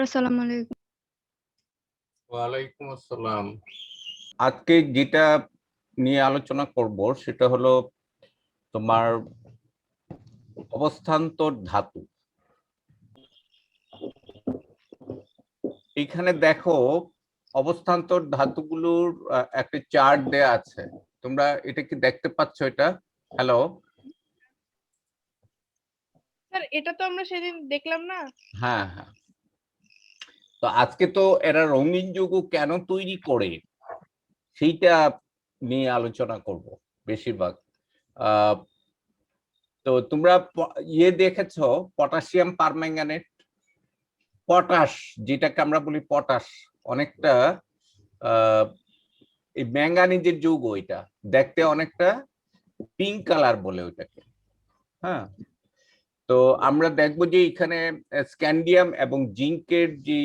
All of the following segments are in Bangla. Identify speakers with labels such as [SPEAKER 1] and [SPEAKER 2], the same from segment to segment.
[SPEAKER 1] আসসালামু আলাইকুম।
[SPEAKER 2] ওয়ালাইকুম আসসালাম। আজকে যেটা নিয়ে আলোচনা করব সেটা হলো তোমার অবস্থান্তর ধাতু। এখানে দেখো অবস্থান্তর ধাতুগুলোর একটা চার্ট দেয়া আছে। তোমরা এটা কি দেখতে পাচ্ছ? এটা হ্যালো?
[SPEAKER 3] স্যার এটা তো আমরা সেদিন দেখলাম না।
[SPEAKER 2] হ্যাঁ হ্যাঁ, তো আজকে তো এরা রঙিন যৌগ কেন তৈরি করে সেইটা নিয়ে আলোচনা করব বেশিরভাগ। তো তোমরা দেখেছো পটাশিয়াম পারম্যাঙ্গানেট, পটাশ, যেটাকে আমরা বলি পটাশ, অনেকটা এই ম্যাঙ্গানিজের যৌগ। এটা দেখতে অনেকটা পিঙ্ক কালার বলে ওইটাকে। হ্যাঁ, তো আমরা দেখবো যে এখানে স্ক্যান্ডিয়াম এবং জিঙ্কের যে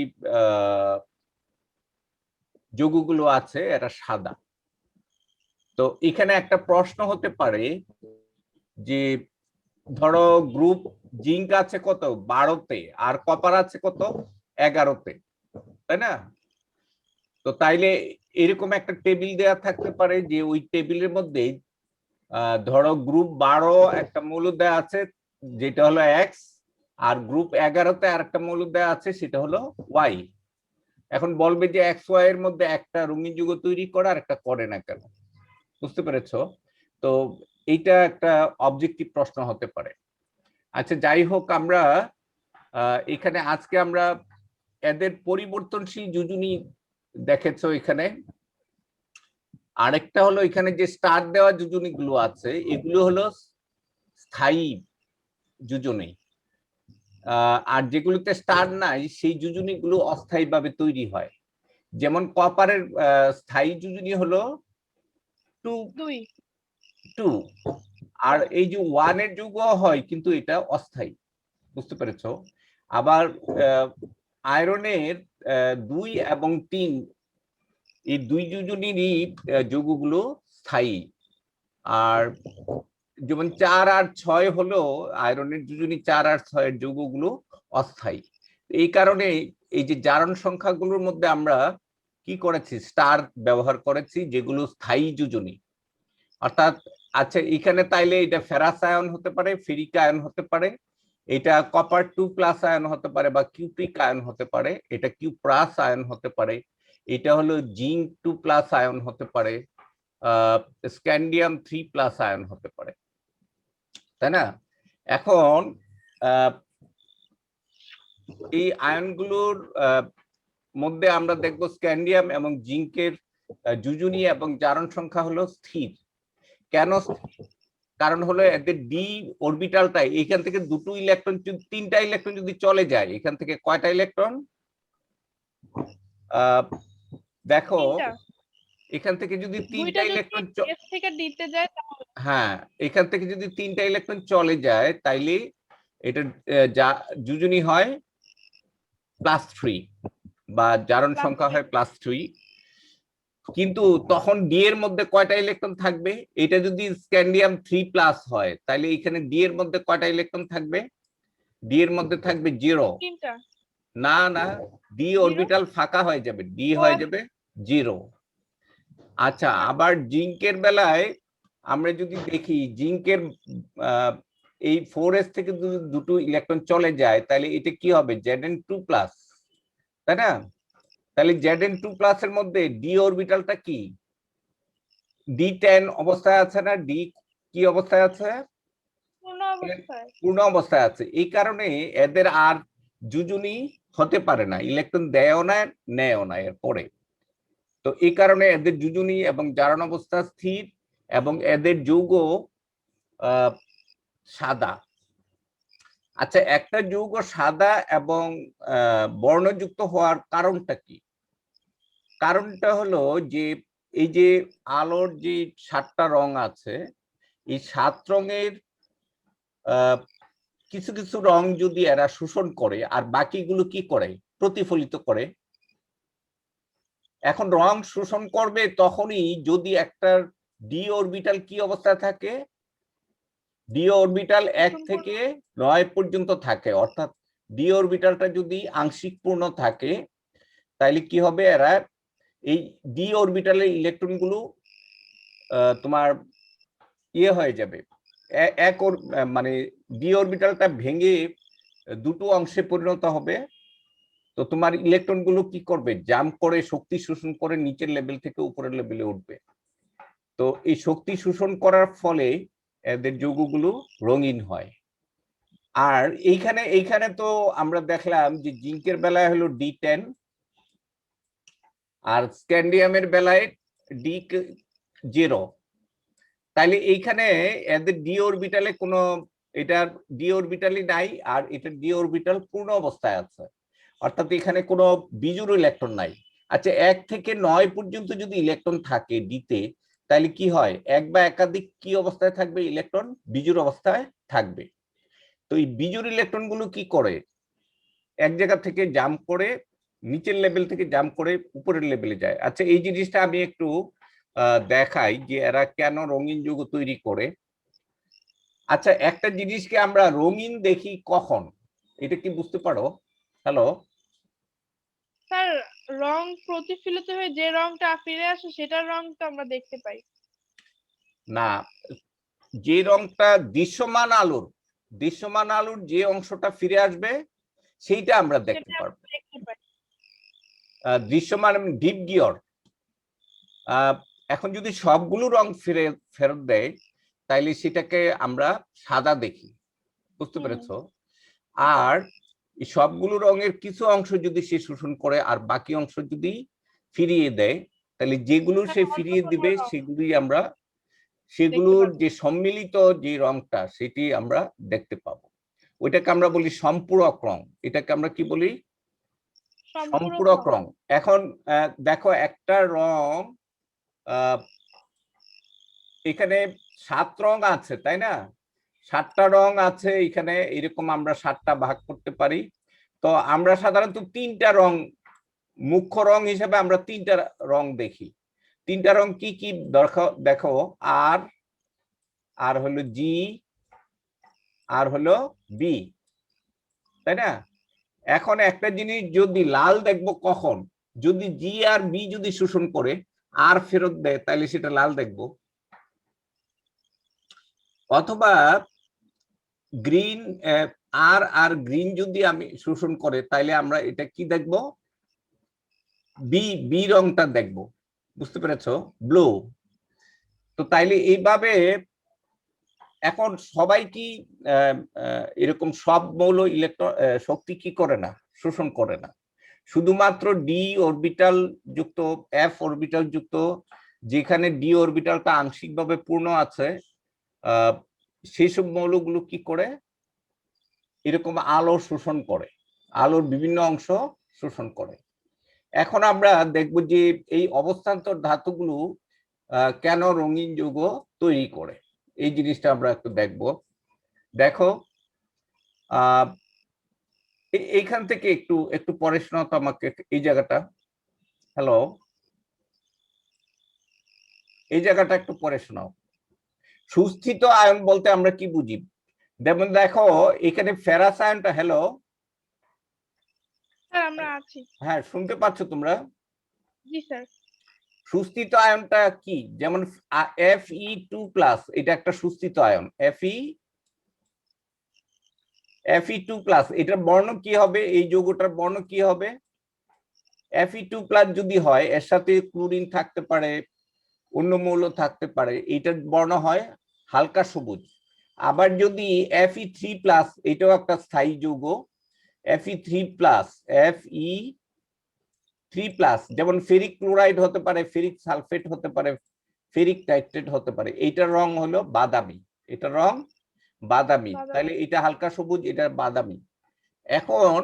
[SPEAKER 2] যৌগগুলো আছে এরা সাদা। তো এখানে একটা প্রশ্ন হতে পারে যে ধরো গ্রুপ জিঙ্ক আছে কত 12তে আর কপার আছে কত 11তে, তাই না? তো তাইলে এরকম একটা টেবিল দেয়া থাকতে পারে যে ওই টেবিলের মধ্যে ধরো গ্রুপ 12 একটা মৌল দেয়া আছে যেটা হলো এক্স, আর গ্রুপ 11তে আর একটা মৌল দেয়া আছে সেটা হলো ওয়াই। এখন বলবে যে এক্স ওয়াই এর মধ্যে একটা রঙিন যৌগ তৈরি করে আর একটা করে না কেন? বুঝতে পেরেছো? তো এইটা একটা অবজেক্টিভ প্রশ্ন হতে পারে। আচ্ছা, যাই হোক, আমরা এখানে আজকে আমরা এদের পরিবর্তনশীল যোজনী দেখেছো এখানে। আরেকটা হলো এখানে যে স্টার দেওয়া যোজনী গুলো আছে এগুলো হলো স্থায়ী যোজনী, আর যেগুলোতে স্টার নাই সেই যোজনী গুলো অস্থায়ী ভাবে তৈরি হয়। যেমন কপারের স্থায়ী যোজনী হলো 2 আর এই যে 1 এর যৌগ হয় কিন্তু এটা অস্থায়ী। বুঝতে পেরেছো? আবার আয়রনের 2 এবং 3 এই দুই যোজনীরই যৌগগুলো স্থায়ী। আর যেমন 4 আর 6 হলো আয়রনের যোজনী, 4 আর 6 এর যৌগগুলো অস্থায়ী। এই কারণে এই যে জারণ সংখ্যাগুলোর মধ্যে আমরা কি করেছি, স্টার ব্যবহার করেছি যেগুলো স্থায়ী যোজনী। অর্থাৎ আচ্ছা, এখানে তাইলে এটা ফেরাস আয়ন হতে পারে, ফেরিক আয়ন হতে পারে, এটা কপার 2+ আয়ন হতে পারে বা কিউপ্রিক আয়ন হতে পারে, এটা কিউপ্রাস আয়ন হতে পারে, এটা হলো জিঙ্ক 2+ আয়ন হতে পারে, স্ক্যান্ডিয়াম 3+ আয়ন হতে পারে, তাই না? এখন এই আয়নগুলোর মধ্যে আমরা দেখবো স্ক্যান্ডিয়াম এবং জিঙ্কের যোজনী এবং জারণ সংখ্যা হলো স্থির। কেন? কারণ হলো এদের ডি অরবিটালটা এখান থেকে দুটো ইলেকট্রন, 3টা ইলেকট্রন যদি চলে যায় এখান থেকে কয়টা ইলেকট্রন দেখো, এখান থেকে যদি 3টা ইলেকট্রন
[SPEAKER 3] থেকে দিতে যায়,
[SPEAKER 2] হ্যাঁ, এখান থেকে যদি 3টা ইলেকট্রন চলে যায় তাইলে এটা যোজনী হয় +3 বা জারণ সংখ্যা হয় +3। কিন্তু তখন ডি এর মধ্যে কয়টা ইলেকট্রন থাকবে? এটা যদি স্ক্যান্ডিয়াম 3+ হয় তাহলে এখানে ডি এর মধ্যে কয়টা ইলেকট্রন থাকবে? ডি এর মধ্যে থাকবে 0। না না, ডি অরবিটাল ফাঁকা হয়ে যাবে, ডি হয়ে যাবে 0। আচ্ছা, আবার জিঙ্কের বেলায় আমরা যদি দেখি জিঙ্কের এই 4s থেকে দুটো ইলেকট্রন চলে যায় তাহলে এটা কি হবে, Zn2+, তাই না? তাহলে Zn2+ এর মধ্যে ডি অরবিটালটা কি D10 অবস্থায় আছে না? ডি কি অবস্থায় আছে? পূর্ণ অবস্থায় আছে। এই কারণে এদের আর যোজনী হতে পারে না, ইলেকট্রন দেয়ও না নেয়ও না এর পরে। তো এই কারণে এদের যোজনী এবং জারণ অবস্থা স্থির এবং এদের যৌগ সাদা। আচ্ছা, একটা যৌগ সাদা এবং বর্ণযুক্ত হওয়ার কারণটা কি? কারণটা হলো যে এই যে আলোর যে 7টা রং আছে এই 7 রঙের কিছু কিছু রং যদি এরা শোষণ করে আর বাকিগুলো কি করে, প্রতিফলিত করে। এখন রং শোষণ করবে তখনই যদি একটা ডি অরবিটাল কি অবস্থায় থাকে, ডি অরবিটাল 1 থেকে 9 পর্যন্ত থাকে। অর্থাৎ ডি অরবিটালটা যদি আংশিক পূর্ণ থাকে তাহলে কি হবে, এরা এই ডি অরবিটালের ইলেকট্রনগুলো তোমার ইয়ে হয়ে যাবে, মানে ডি অরবিটালটা ভেঙে দুটো অংশে পরিণত হবে। তো তোমার ইলেকট্রনগুলো কি করবে, জাম্প করে শক্তি শোষণ করে নিচের লেভেল থেকে উপরের লেভেলে উঠবে। তো এই শক্তি শোষণ করার ফলে এদের যৌগগুলো রঙিন হয়। আর এইখানে তো আমরা দেখলাম যে জিঙ্কের বেলায় হলো D10, আর স্ক্যান্ডিয়ামের বেলায় D0। তাইলে এইখানে এদের ডি অরবিটালে কোনো, এটার ডি অরবিটালই নাই, আর এটা ডি অরবিটাল পূর্ণ অবস্থায় আছে, অর্থাৎ এখানে কোনো বিজোড় ইলেকট্রন নাই। আচ্ছা, 1 থেকে 9 পর্যন্ত যদি ইলেকট্রন থাকে ডিতে, তাহলে কি হয়, এক বা একাধিক কি অবস্থায় থাকবে, ইলেকট্রন বিজোড় অবস্থায় থাকবে। তো এই বিজোড় ইলেকট্রন গুলো কি করে, এক জায়গা থেকে জাম্প করে নিচের লেভেল থেকে জাম্প করে উপরের লেভেলে যায়। আচ্ছা, এই জিনিসটা আমি একটু দেখাই যে এরা কেন রঙিন যৌগ তৈরি করে। আচ্ছা, একটা জিনিসকে আমরা রঙিন দেখি কখন, এটা কি বুঝতে পারো? হ্যালো
[SPEAKER 3] স্যার, রং প্রতিফলিত হয়ে যে রংটা ফিরে আসে সেটার রং তো আমরা দেখতে পাই।
[SPEAKER 2] না, যে রংটা দৃশ্যমান আলোর যে অংশটা ফিরে আসবে সেইটা আমরা দেখতে
[SPEAKER 3] সেটা
[SPEAKER 2] পারবো।
[SPEAKER 3] দেখতে পাই।
[SPEAKER 2] দৃশ্যমান ডিপ গিয়র, এখন যদি সবগুলো রং ফেরত দেয় তাইলে সেটাকে আমরা সাদা দেখি, বুঝতে পেরেছো? আর সবগুলো রঙের কিছু অংশ যদি সে শোষণ করে আর বাকি অংশ যদি ফিরিয়ে দেয়, তাহলে যেগুলো সে ফিরিয়ে দিবে সেগুলোর যে সম্মিলিত যে রংটা সেটি আমরা দেখতে পাবো। ওইটাকে আমরা বলি সম্পূরক রং। এটাকে আমরা কি বলি, সম্পূরক রং। এখন দেখো, একটা রং, এখানে 7 রং আছে, তাই না? 7টা রং আছে এখানে, এরকম আমরা 7টা ভাগ করতে পারি। তো আমরা সাধারণত 3টা রং, মুখ্য রং হিসেবে আমরা 3টা রং দেখি। 3টা রং কি কি দেখো, আর হলো জি, আর হলো বি, তাই না? এখন একটা জিনিস যদি লাল দেখবো কখন, যদি জি আর বি যদি শোষণ করে আর ফেরত দেয় তাহলে সেটা লাল দেখবো। অথবা গ্রিন, আর গ্রিন যদি আমি শোষণ করে তাইলে আমরা এটা কি দেখবো, বি রংটা দেখবো, বুঝতে পেরেছো, ব্লু। তো তাইলে এইভাবে এখন সবাই কি এরকম সব মৌল ইলেকট্রন শক্তি কি করে না, শোষণ করে না। শুধুমাত্র ডি অরবিটাল যুক্ত, এফ অরবিটাল যুক্ত, যেখানে ডি অরবিটালটা আংশিকভাবে পূর্ণ আছে, সেই সব মৌলগুলো কি করে, এরকম আলো শোষণ করে, আলোর বিভিন্ন অংশ শোষণ করে। এখন আমরা দেখব যে এই অবস্থান্তর ধাতুগুলো কেন রঙিন যৌগ তৈরি করে, এই জিনিসটা আমরা একটু দেখব। দেখো, এইখান থেকে একটু একটু পরে শোনাও তো আমাকে এই জায়গাটা। হ্যালো, এই জায়গাটা একটু পরে শোনাও। সুস্থিত আয়ন বলতে আমরা কি বুঝি, যেমন দেখো এখানে ফেরাস আয়নটা, হ্যালো
[SPEAKER 3] স্যার, আমরা আছি।
[SPEAKER 2] হ্যাঁ, শুনতে পাচ্ছ তোমরা?
[SPEAKER 3] জি স্যার।
[SPEAKER 2] সুস্থিত আয়নটা কি, যেমন Fe2+, এটা একটা সুস্থিত আয়ন, Fe2+, এটার বর্ণ কি হবে, এই যৌগটার বর্ণ কি হবে? Fe2+ যদি হয়, এর সাথে ক্লোরিন থাকতে পারে, অন্য মৌল থাকতে পারে, এইটার বর্ণ হয় হালকা সবুজ। আবার যদি Fe3+, এটাও একটা স্থায়ী যৌগ, Fe3+, যেমন ফেরিক ক্লোরাইড হতে পারে, ফেরিক সালফেট হতে পারে, ফেরিক টাইট্রেট হতে পারে, এইটার রং হলো বাদামি, এটার রং বাদামি। তাহলে এটা হালকা সবুজ, এটা বাদামি। এখন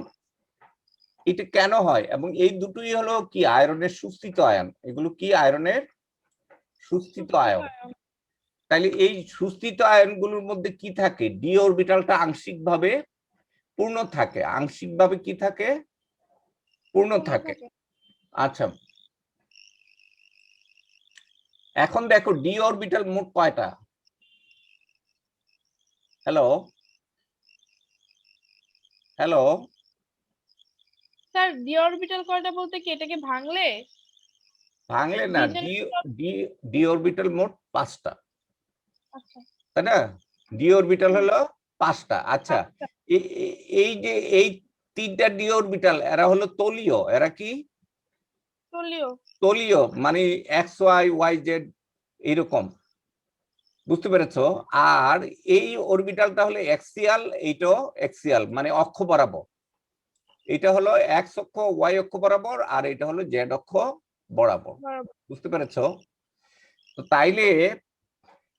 [SPEAKER 2] এটা কেন হয়, এবং এই দুটোই হলো কি আয়রনের সুস্থিত আয়ন, এগুলো কি আয়রনের সুস্থিত আয়ন। তাহলে এই সুস্থিত আয়নগুলোর মধ্যে কি থাকে, ডি অরবিটালটা আংশিকভাবে পূর্ণ থাকে, আংশিকভাবে কি থাকে, পূর্ণ থাকে। আচ্ছা, এখন দেখো ডি অরবিটাল মোট কয়টা? হ্যালো,
[SPEAKER 3] স্যার ডি অরবিটাল কয়টা বলতে কি এটাকে ভাঙলে
[SPEAKER 2] ভাঙলে না, ডি ডি ডি অরবিটাল মোট 5টা,
[SPEAKER 3] আচ্ছা
[SPEAKER 2] তাই না? ডি অরবিটাল হলো 5টা। আচ্ছা,
[SPEAKER 3] আচ্ছা
[SPEAKER 2] এই যে এই 3টা ডি অরবিটাল এরা হলো তলীয়। এরা কি
[SPEAKER 3] তলীয়
[SPEAKER 2] তলীয়, মানে এক্স ওয়াই ওয়াই জেড এইরকম, বুঝতে পেরেছো? আর এই অরবিটালটা হলো এক্সিয়াল, এইটাও এক্সিয়াল মানে অক্ষ বরাবর। এটা হলো এক্স অক্ষ ওয়াই অক্ষ বরাবর, আর এটা হলো জেড অক্ষ বরাবর,
[SPEAKER 3] বরাবর।
[SPEAKER 2] বুঝতে পেরেছো? তো তাইলে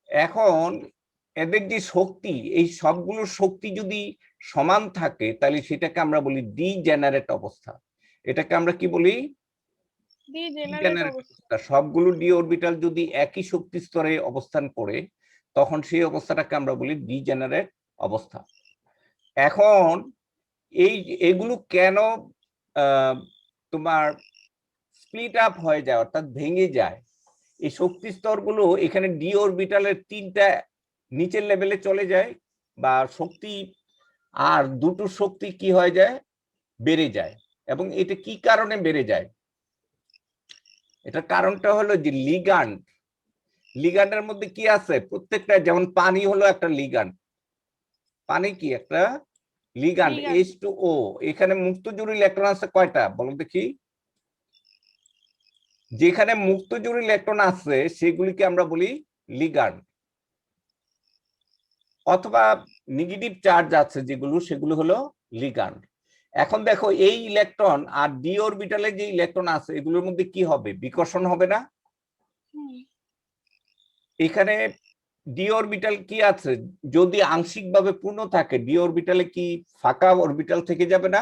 [SPEAKER 2] এখন এদের যে শক্তি, এই সবগুলোর শক্তি যদি সমান থাকে তাহলে সেটাকে আমরা বলি ডিজেনারেট অবস্থা। এটাকে আমরা কি বলি?
[SPEAKER 3] ডিজেনারেট
[SPEAKER 2] ডিজেনারেট
[SPEAKER 3] অবস্থা।
[SPEAKER 2] অবস্থা। সবগুলো ডি অরবিটাল যদি একই শক্তি স্তরে অবস্থান করে তখন সেই অবস্থাটাকে আমরা বলি ডিজেনারেট অবস্থা। এখন এগুলো কেন তোমার স্প্লিট আপ হয়ে যায়, অর্থাৎ ভেঙে যায়? এই শক্তি স্তরগুলো এখানে ডি অরবিটালের 3টা নিচের লেভেলে চলে যায়, বা শক্তি আর দুটো শক্তি কি হয়ে যায়, বেড়ে যায়। এবং এটা কি কারণে বেড়ে যায়? এটার কারণটা হলো যে লিগ্যান্ড। লিগ্যান্ডের মধ্যে কি আছে? প্রত্যেকটা, যেমন পানি হলো একটা লিগ্যান্ড, পানি কি একটা লিগ্যান্ড, H2O। এখানে মুক্তজোড় ইলেকট্রন আছে কয়টা বলো দেখি? যেখানে মুক্তজোড় ইলেকট্রন আছে সেগুলিকে আমরা বলি লিগ্যান্ড, অথবা নেগেটিভ চার্জ আছে যেগুলো, সেগুলো হলো লিগ্যান্ড। এখন দেখো এই ইলেকট্রন আর ডি অরবিটালে যে ইলেকট্রন আছে এগুলোর মধ্যে কি হবে? বিকর্ষণ হবে না? এখানে ডি অরবিটাল কি আছে, যদি আংশিকভাবে পূর্ণ থাকে ডি অরবিটালে কি ফাঁকা অরবিটাল থেকে যাবে না?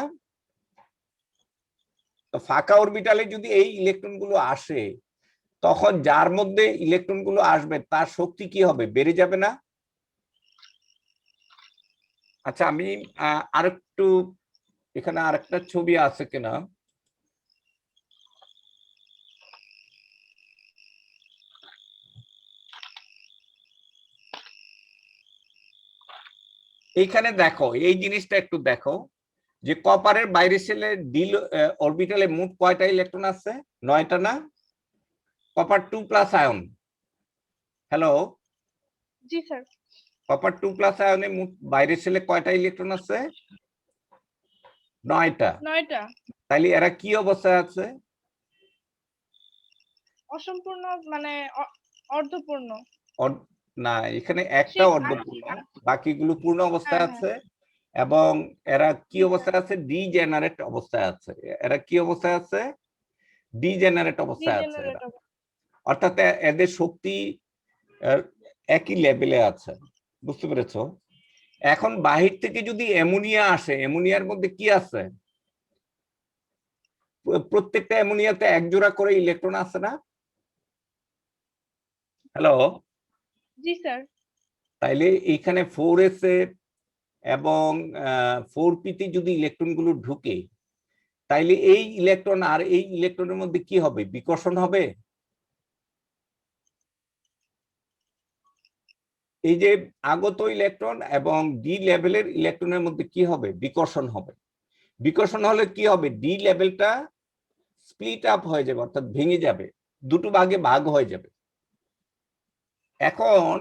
[SPEAKER 2] তো ফাঁকা অরবিটালে যদি এই ইলেকট্রন গুলো আসে তখন যার মধ্যে ইলেকট্রন গুলো আসবে তার শক্তি কি হবে? বেড়ে যাবে না? আচ্ছা, আমি আরেকটু, এখানে আরেকটা ছবি আছে কিনা, এইখানে দেখো, এই জিনিসটা একটু দেখো যে কপারের বাইরের শেলে ডি অরবিটালে মোট কয়টা ইলেকট্রন আছে? 9টা না? কপার 2+ আয়ন, হ্যালো,
[SPEAKER 3] জি স্যার।
[SPEAKER 2] কপার 2+ আয়নে মোট বাইরের শেলে কয়টা ইলেকট্রন আছে? 9টা।
[SPEAKER 3] 9টা।
[SPEAKER 2] তাইলে এরা কি অবস্থায় আছে?
[SPEAKER 3] অসম্পূর্ণ মানে অর্ধপূর্ণ।
[SPEAKER 2] না, এখানে একটা অর্ধপূর্ণ, বাকিগুলো পূর্ণ অবস্থায়
[SPEAKER 3] হ্যাঁ
[SPEAKER 2] আছে। এবং এরা কি
[SPEAKER 3] জি স্যার।
[SPEAKER 2] অবস্থায় আছে? ডিজেনারেট অবস্থায় আছে। এরা কি অবস্থায় আছে? ডিজেনারেট অবস্থায় আছে এরা,
[SPEAKER 3] ডিজেনারেট
[SPEAKER 2] অর্থাৎ এদের শক্তি একই লেভেলে আছে, বুঝতে পেরেছো? এখন বাহির থেকে যদি অ্যামোনিয়া আসে, অ্যামোনিয়ার মধ্যে কি আছে? প্রত্যেকটা অ্যামোনিয়াতে এক জোড়া করে ইলেকট্রন আছে না? হ্যালো,
[SPEAKER 3] জি স্যার।
[SPEAKER 2] তাইলে এইখানে 4s এ এবং 4p তে যদি ইলেকট্রন গুলো ঢুকে তাইলে এই ইলেকট্রন আর এই ইলেকট্রনের মধ্যে কি হবে? বিকর্ষণ হবে। এই যে আগত ইলেকট্রন এবং ডি লেভেলের ইলেকট্রনের মধ্যে কি হবে? বিকর্ষণ হবে। বিকর্ষণ হলে কি হবে? ডি লেভেলটা স্প্লিট আপ হয়ে যাবে, অর্থাৎ ভেঙে যাবে, দুটো ভাগে ভাগ হয়ে যাবে। এখন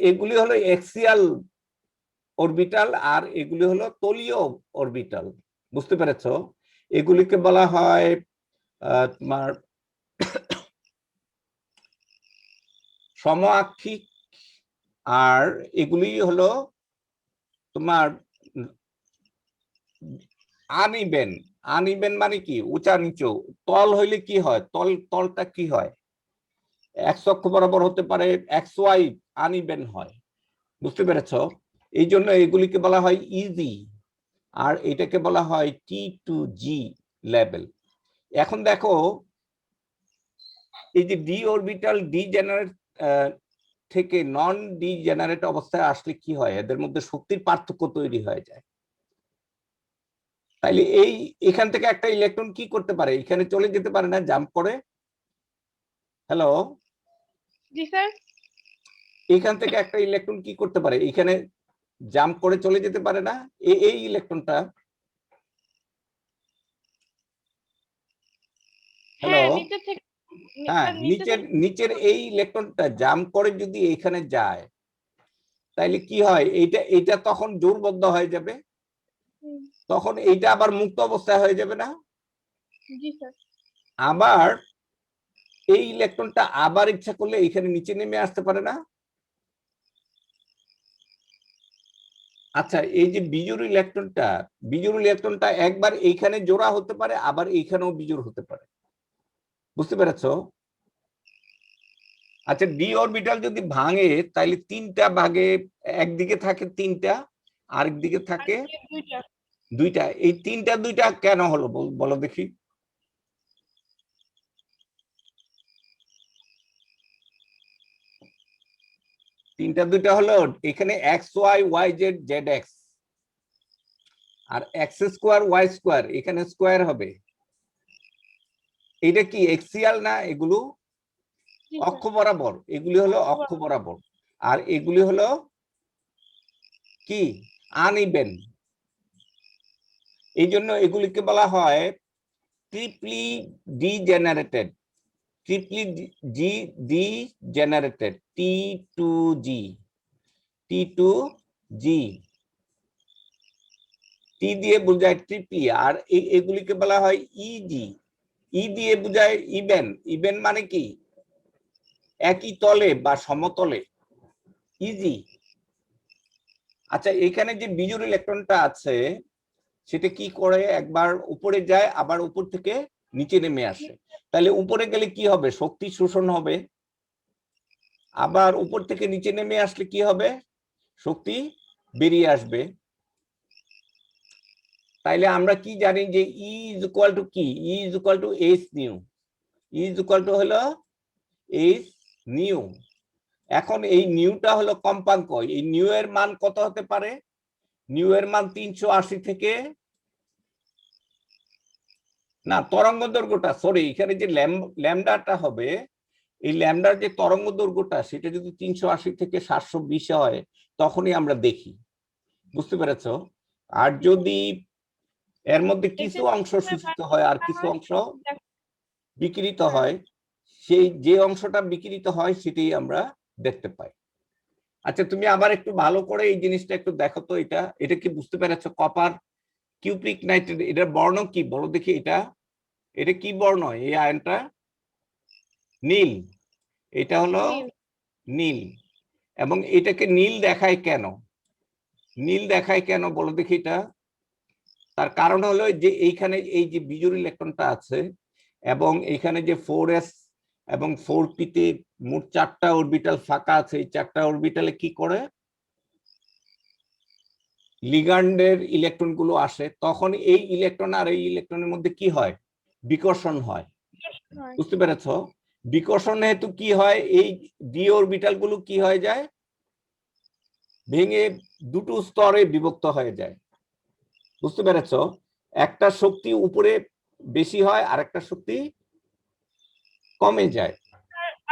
[SPEAKER 2] এগুলি হলো এক্সিয়াল অরবিটাল আর এগুলি হলো তলীয় অরবিটাল, বুঝতে পেরেছো? এগুলিকে বলা হয় তোমার সমআক্ষিক, আর এগুলি হলো তোমার আনইভেন। আনইভেন মানে কি? উঁচা নিচু। তল হইলে কি হয়? তলটা কি হয়? এক্স অক্ষ বরাবর হতে পারে, এক্স ওয়াই আনইভেন হয়, বুঝতে পেরেছো? এই জন্য এগুলিকে বলা হয় ইজি, আর এটাকে বলা হয় T2G লেভেল। এখন দেখো এই যে ডি অরবিটাল ডিজেনারেট থেকে নন ডিজেনারেট অবস্থায় আসলে কি হয়? এদের মধ্যে শক্তির পার্থক্য তৈরি হয়ে যায়। তাইলে এখান থেকে একটা ইলেকট্রন কি করতে পারে? এখানে চলে যেতে পারে না, জাম্প করে? হ্যালো,
[SPEAKER 3] জি স্যার।
[SPEAKER 2] এখান থেকে একটা ইলেকট্রন কি করতে পারে? এখানে জাম্প করে চলে যেতে পারে না? এই ইলেকট্রনটা হ্যালো,
[SPEAKER 3] হ্যাঁ নিচে থেকে
[SPEAKER 2] হ্যাঁ,
[SPEAKER 3] স্যার নিচে থেকে
[SPEAKER 2] নিচের এই ইলেকট্রনটা জাম্প করে যদি এখানে যায়, তাইলে কি হয়, এইটা তখন জোড়বদ্ধ হয়ে যাবে,
[SPEAKER 3] হুম,
[SPEAKER 2] তখন এইটা আবার মুক্ত অবস্থায় হয়ে যাবে না?
[SPEAKER 3] জি স্যার।
[SPEAKER 2] আবার এই ইলেকট্রনটা আবার ইচ্ছা করলে এখানে নিচে নেমে আসতে পারে না? আচ্ছা, এই যে বিজোড় ইলেকট্রনটা একবার এইখানে জোড়া হতে পারে, আবার এইখানেও বিজোড় হতে পারে। বুঝতে পেরেছো? আচ্ছা, ডি অরবিটাল যদি ভাঙে তাহলে তিনটা ভাগে, একদিকে থাকে তিনটা, আরেক দিকে
[SPEAKER 3] আর
[SPEAKER 2] থাকে
[SPEAKER 3] কি দুইটা।
[SPEAKER 2] দুইটা। এই দুইটা কেন হলো বলো দেখি? দুইটা হলো, এখানে X Y, Y Z, Z X, আর এক্স স্কোয়ার ওয়াই স্কোয়ার, এখানে স্কোয়ার হবে। এটা কি এক্সিয়াল না? এগুলো
[SPEAKER 3] জি
[SPEAKER 2] অক্ষ
[SPEAKER 3] স্যার।
[SPEAKER 2] বরাবর, এগুলি হলো অক্ষ বরাবর, আর এগুলি হলো কি আনইভেন। এই জন্য এগুলিকে বলা হয় ট্রিপলি ডিজেনারেটেড, ট্রিপলি ডিজেনারেটেড, টি টু জি, টি টু জি, টি দিয়ে বোঝায় ট্রিপলি, আর এগুলিকে বলা হয় ইজি, ই দিয়ে বোঝায় ইভেন। ইভেন মানে কি একই তলে বা সমতলে, ইজি। আচ্ছা, এখানে যে বিজোড় ইলেকট্রনটা আছে সেটা কি করে, একবার উপরে যায় আবার উপর থেকে নিচে নেমে আসে, তাহলে উপরে গেলে কি হবে, শক্তি শোষণ হবে, আবার উপর থেকে নিচে নেমে আসলে কি হবে, শক্তি বেরিয়ে আসবে। তাইলে আমরা কি জানি যে ই ইজ ইকুয়াল টু কি, E is equal to H nu, E is equal to হলো এইচ নিউ। এখন এই নিউটা হলো কম্পাঙ্ক, এই নিউ এর মান কত হতে পারে, নিউ এর মান 380 থেকে, না তরঙ্গ দৈর্ঘ্যটা, সরি, এখানে যে ল্যামডাটা হবে, এই ল্যামডার যে তরঙ্গ দৈর্ঘ্যটা সেটা যদি 380 থেকে 720 হয় তখনই আমরা দেখি। বুঝতে পেরেছো? আর যদি এর মধ্যে কিছু অংশ শোষিত হয় আর কিছু অংশ বিকিরিত হয়, সেই যে অংশটা বিকিরিত হয় সেটাই আমরা দেখতে পাই। আচ্ছা, তুমি আবার একটু ভালো করে এই জিনিসটা একটু দেখো তো, এটা এটা কি বুঝতে পেরেছো? কপার কিউপ্রিক নাইট্রেট, এটার বর্ণ কি বলো দেখি? এটা এটা কি বর্ণ? এই আয়নটা নীল, এটা হলো
[SPEAKER 3] নীল।
[SPEAKER 2] নীল। এবং এটাকে নীল দেখায় কেন, নীল দেখায় কেন বলো দেখি? এটা তার কারণ হলো যে এইখানে এই যে বিজোড় ইলেকট্রনটা আছে এবং এখানে যে 4s এবং 4p তে মোট 4টা অরবিটাল ফাঁকা আছে, এই 4টা অরবিটালে কি করে, লিগ্যান্ডের ইলেকট্রন গুলো আসে, তখন এই ইলেকট্রন আর এই ইলেকট্রনের মধ্যে কি হয়, বিকর্ষণ হয়। বুঝতে পেরেছো? বিকর্ষণ হেতু কি হয়, এই ডি অরবিটাল গুলো কি হয়ে যায়, ভেঙে দুটো স্তরে বিভক্ত হয়ে যায়। বুঝতে পেরেছো? একটা শক্তি উপরে বেশি হয় আর একটা শক্তি কমে যায়।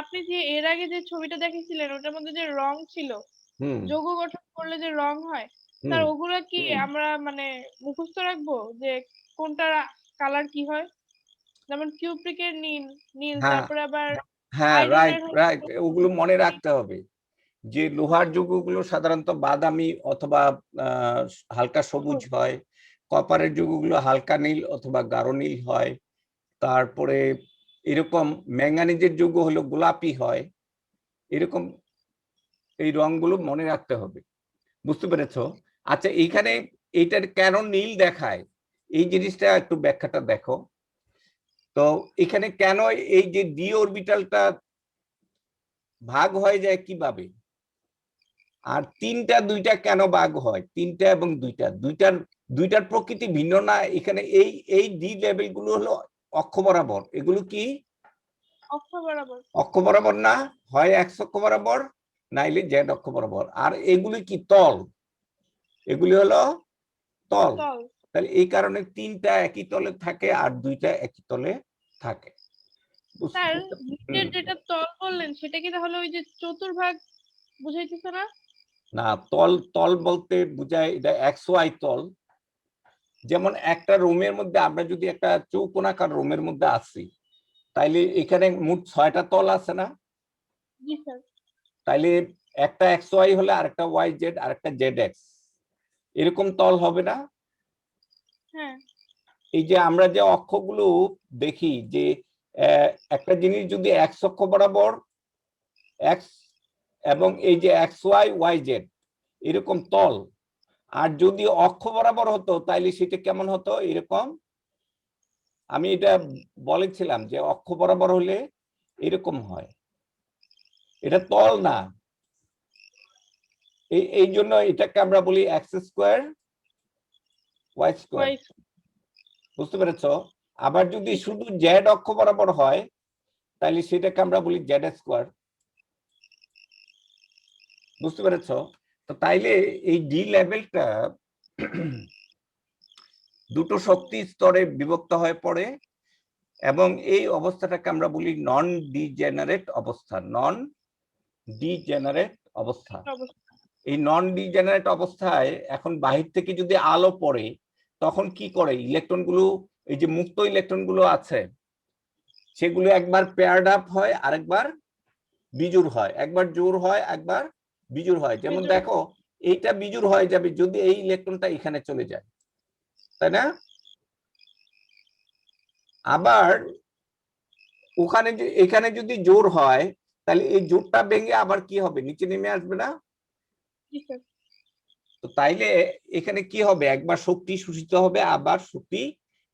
[SPEAKER 3] আপনি যে এর আগে যে ছবিটা দেখেছিলেন ওটার মধ্যে যে রং ছিল,
[SPEAKER 2] হুম
[SPEAKER 3] যৌগ গঠন করলে যে রং হয়, স্যার
[SPEAKER 2] হুম
[SPEAKER 3] ওগুলা কি আমরা মানে মুখস্থ রাখবো যে কোনটা কালার কি হয়? যেমন কিউপ্রিকের নীল নীল,
[SPEAKER 2] হ্যাঁ,
[SPEAKER 3] তারপরে আবার
[SPEAKER 2] হ্যাঁ, রাইট
[SPEAKER 3] আয়রনের
[SPEAKER 2] রাইট, ওগুলো মনে রাখতে হবে যে লোহার যৌগগুলো সাধারণত বাদামি অথবা হালকা সবুজ হয়, কপারের যৌগগুলো হালকা নীল অথবা গাঢ় নীল হয়, তারপরে এরকম ম্যাঙ্গানিজের যৌগ হলো গোলাপি হয়, এরকম এই রংগুলো মনে রাখতে হবে। বুঝতে পেরেছো? আচ্ছা, এইখানে এইটার কেন নীল দেখায় এই জিনিসটা একটু ব্যাখ্যাটা দেখো তো। এখানে কেন এই যে ডি অরবিটালটা ভাগ হয়ে যায় কিভাবে, আর দুইটা কেন ভাগ হয়, তিনটা এবং দুইটার প্রকৃতি ভিন্ন না? এখানে এই ডি লেভেল গুলো হলো অক্ষ বরাবর, এগুলো কি
[SPEAKER 3] অক্ষ বরাবর।
[SPEAKER 2] অক্ষ বরাবর না, হয় এক্স অক্ষ বরাবর নাইলে জেড অক্ষ বরাবর, আর এগুলি কি তল, এগুলি হলো তল।
[SPEAKER 3] তল।
[SPEAKER 2] তাহলে এই কারণে তিনটা একই তলে থাকে আর দুইটা একই তলে থাকে।
[SPEAKER 3] স্যার নিচের যেটা তল বললেন সেটা কি তাহলে ওই যে চতুর্ভাগ বুঝাইতেছে না?
[SPEAKER 2] না, তল তল বলতে বোঝায় এটা এক্স ওয়াই তল। যেমন একটা রুমের মধ্যে আমরা যদি একটা চৌকোনাকার রুমের মধ্যে আছি, তাইলে এখানে মোট 6টা তল আছে না?
[SPEAKER 3] জি স্যার।
[SPEAKER 2] তাইলে একটা এক্স ওয়াই হলে আরেকটা ওয়াই জেড আরেকটা জেড এক্স, এরকম তল হবে না?
[SPEAKER 3] হ্যাঁ।
[SPEAKER 2] এই যে আমরা যে অক্ষগুলো দেখি যে একটা জিনিস যদি এক্স অক্ষ বরাবর এক্স এবং এই যে এক্স ওয়াই ওয়াই জেড এরকম তল, আর যদি অক্ষ বরাবর হতো তাইলে সেটা কেমন হতো? এরকম। আমি এটা বলেছিলাম যে অক্ষ বরাবর হলে এরকম হয়, এটা তল না। এই জন্য এটাকে আমরা বলি X square Y square.
[SPEAKER 3] Y.
[SPEAKER 2] বুঝতে পেরেছো? আবার যদি শুধু জেড অক্ষ বরাবর হয় তাহলে সেটাকে আমরা বলি জেড স্কোয়ার। বুঝতে পেরেছো? তো তাইলে এই ডি লেভেলটা দুটো শক্তি স্তরে বিভক্ত হয়ে পড়ে এবং এই অবস্থাটাকে আমরা বলি নন ডিজেনারেট অবস্থা। নন ডিজেনারেট অবস্থা। এই নন ডিজেনারেট অবস্থায় এখন বাহির থেকে যদি আলো পড়ে তখন কি করে? ইলেকট্রনগুলো, এই যে মুক্ত ইলেকট্রনগুলো আছে সেগুলো একবার পেয়ার্ড আপ হয় আরেকবার বিজোড় হয়, একবার জোড় হয় একবার বিজোড় হয়। যেমন দেখো এইটা বিজোড় হয়ে যাবে যদি এই ইলেকট্রনটা এখানে চলে যায়, তাই না? আবার ওখানে এখানে যদি জোড় হয় তাহলে এই জোড়টা ভেঙে আবার কি হবে? নিচে নেমে আসবে না? তো তাইলে এখানে কি হবে? একবার শক্তি শোষিত হবে আবার শক্তি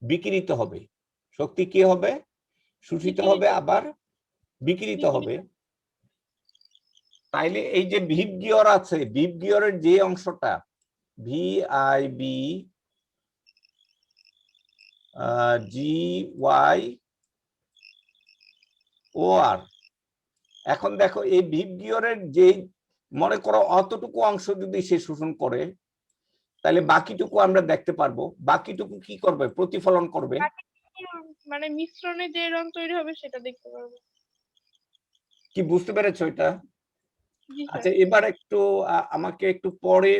[SPEAKER 2] বিকিরিত হবে। শক্তি কি হবে? শোষিত হবে আবার বিকিরিত হবে। তাইলে এই যে ভিপ গিয়র আছে, ভিপ গিয়রের যে অংশটা V I B G Y O R, এখন দেখো এই ভিপ গিয়রের যে মনে করো অতটুকু অংশ যদি সে শোষণ করে তাহলে বাকিটুকু আমরা দেখতে পারবো। বাকিটুকু কি করবে? প্রতিফলন করবে,
[SPEAKER 3] মানে মিশ্রণে যে রং তৈরি হবে সেটা দেখতে পারবো।
[SPEAKER 2] কি বুঝতে পেরেছো এটা?
[SPEAKER 3] জি স্যার।
[SPEAKER 2] আচ্ছা এবার একটু আমাকে একটু পরে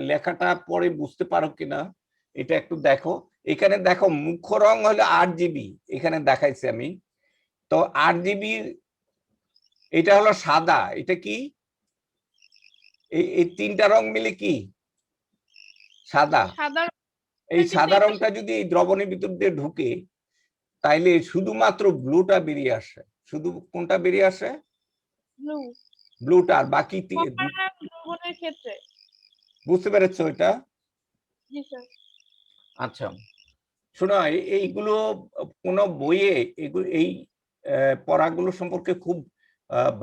[SPEAKER 2] লেখাটা পরে বুঝতে পারো কিনা এটা একটু দেখো। এখানে দেখো মুখ্য রং হলো 8 জিবি, এখানে দেখাইছি আমি। তো 8 জিবি এটা হলো সাদা, এটা কি? এই তিনটা রং মিলে কি সাদা?
[SPEAKER 3] সাদা।
[SPEAKER 2] এই
[SPEAKER 3] কিন্তু
[SPEAKER 2] সাদা রংটা যদি এই দ্রবণের ভিতর দিয়ে ঢুকে তাইলে শুধুমাত্র ব্লুটা বেরিয়ে আসে। শুধু কোনটা বেরিয়ে আসে?
[SPEAKER 3] ব্লু।
[SPEAKER 2] ব্লুটা। আর বাকি
[SPEAKER 3] দ্রবণের ক্ষেত্রে।
[SPEAKER 2] বুঝতে পেরেছো এটা?
[SPEAKER 3] জি স্যার।
[SPEAKER 2] আচ্ছা শোনো, এইগুলো কোনো বইয়ে এগুলো এই পড়াগুলো সম্পর্কে খুব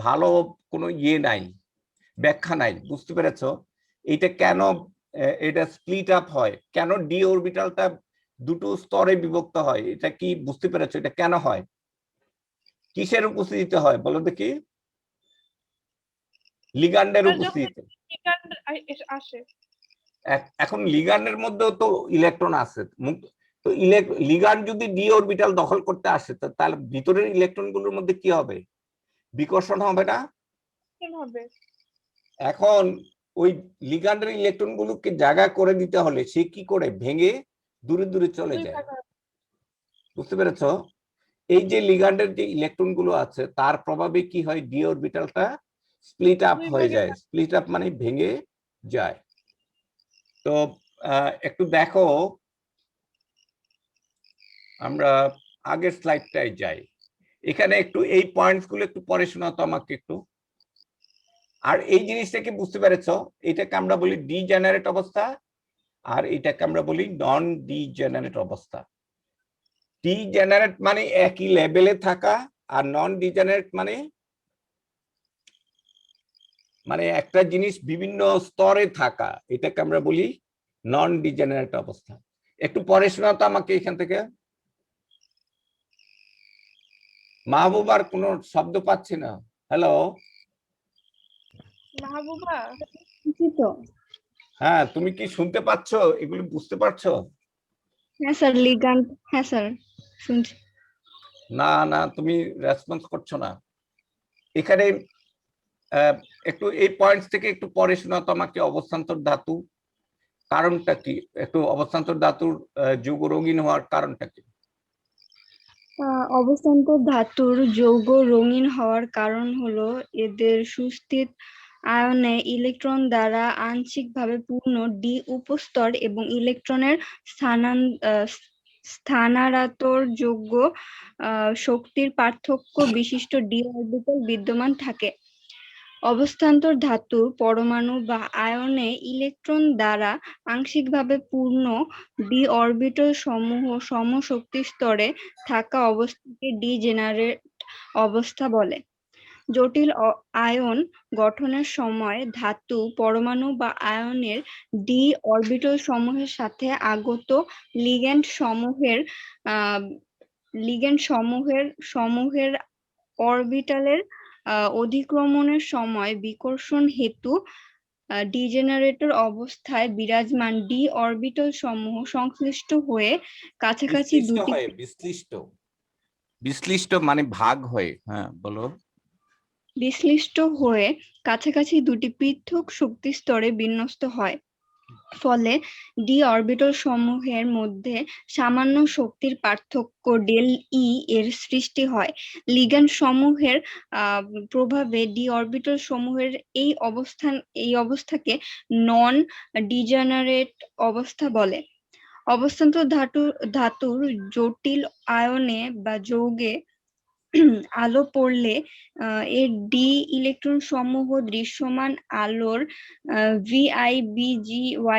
[SPEAKER 2] ভালো কোনো ইয়ে নাই, ব্যাখ্যা নাই। বুঝতে পেরেছো? এটা কেন এটা স্প্লিট আপ হয়, কেন ডি অরবিটালটা দুটো স্তরে বিভক্ত হয়, এটা কি বুঝতে পেরেছো? এটা কেন হয়? কিসের উপস্থিতিতে হয় বলো দেখি? লিগ্যান্ডের উপস্থিতিতে।
[SPEAKER 3] আসে।
[SPEAKER 2] এখন লিগ্যান্ডের মধ্যেও তো ইলেকট্রন আছে, তো লিগ্যান্ড যদি ডি অরবিটাল দখল করতে আসে তাহলে ভিতরের ইলেকট্রনগুলোর মধ্যে কি হবে? বিকর্ষণ হবে না?
[SPEAKER 3] হবে।
[SPEAKER 2] এখন ওই লিগ্যান্ডের ইলেকট্রনগুলোকে জায়গা করে দিতে হলে সে কি করে? ভেঙে দূরে দূরে চলে যায়। বুঝতে পেরেছো? এই যে লিগ্যান্ডের যে ইলেকট্রনগুলো আছে তার প্রভাবে কি হয়? ডি অরবিটালটা স্প্লিট আপ হয়ে যায়। স্প্লিট আপ মানে ভেঙে যায়। তো একটু দেখো, আমরা আগের স্লাইডটায় যাই। এখানে একটু এই পয়েন্টস গুলো একটু পরে শোনাতো আমাকে একটু। আর এই জিনিসটাকে বুঝতে পেরেছো? এটাকে আমরা বলি ডিজেনারেট অবস্থা আর এটাকে আমরা বলি নন ডিজেনারেট অবস্থা। ডিজেনারেট মানে একই লেভেলে থাকা, আর নন ডিজেনারেট মানে একটা জিনিস বিভিন্ন স্তরে থাকা, এটাকে আমরা বলি নন ডিজেনারেট অবস্থা। একটু পরে শোনাতো আমাকে এখান থেকে। মাহবুবার কোনো শব্দ পাচ্ছি না। হ্যালো
[SPEAKER 3] মাহবুবা।
[SPEAKER 2] হ্যাঁ, তুমি কি শুনতে পাচ্ছো? এগুলি বুঝতে পারছো?
[SPEAKER 1] হ্যাঁ স্যার, লিগ্যান্ড। হ্যাঁ স্যার, শুনছি।
[SPEAKER 2] না না, তুমি রেসপন্স করছো না। এখানে একটু এই পয়েন্টস থেকে একটু পরে শোনাতো আমাকে। অবস্থান্তর ধাতু কারণটা কি? একটু অবস্থান্তর ধাতুর যৌগ রঙিন হওয়ার কারণটা কি?
[SPEAKER 1] অবস্থান্তর ধাতুর যৌগ রঙিন হওয়ার কারণ হলো এদের সুস্থিত আয়নে ইলেকট্রন দ্বারা আংশিকভাবে পূর্ণ ডি উপস্তর এবং ইলেকট্রনের স্থানান্তরযোগ্য শক্তির পার্থক্য বিশিষ্ট ডি অরবিটাল বিদ্যমান থাকে। অবস্থান্তর ধাতুর পরমাণু বা আয়নে ইলেকট্রন দ্বারা আংশিকভাবে পূর্ণ ডি অরবিটাল সমূহ সমশক্তি স্তরে থাকা অবস্থাকে ডিজেনারেট অবস্থা বলে। জটিল আয়ন গঠনের সময় ধাতু পরমাণু বা আয়নের ডি অরবিটাল সমূহের সাথে আগত লিগ্যান্ড সমূহের অরবিটালের অধিক্রমণের সময় বিকর্ষণ হেতু ডিজেনারেটর অবস্থায় বিরাজমান ডি অরবিটাল সমূহ সংশ্লিষ্ট হয়ে কাছাকাছি দুটি
[SPEAKER 2] বিশ্লিষ্ট মানে ভাগ হয়ে, হ্যাঁ বলো।
[SPEAKER 1] বিশ্লিষ্ট হয়ে কাছাকাছি দুটি পৃথক শক্তি স্তরে বিন্যস্ত হয়, ফলে ডি অরবিটাল সমূহের মধ্যে সামান্য শক্তির পার্থক্য ডেল ই এর সৃষ্টি হয়। লিগ্যান্ড সমূহের প্রভাবে ডি অরবিটাল সমূহের এই অবস্থাকে নন ডিজেনারেট অবস্থা বলে। অবস্থান্তর ধাতুর জটিল আয়নে বা যৌগে আলো পড়লে এর ডি ইলেকট্রন সমূহ দৃশ্যমান আলোর VIBGYOR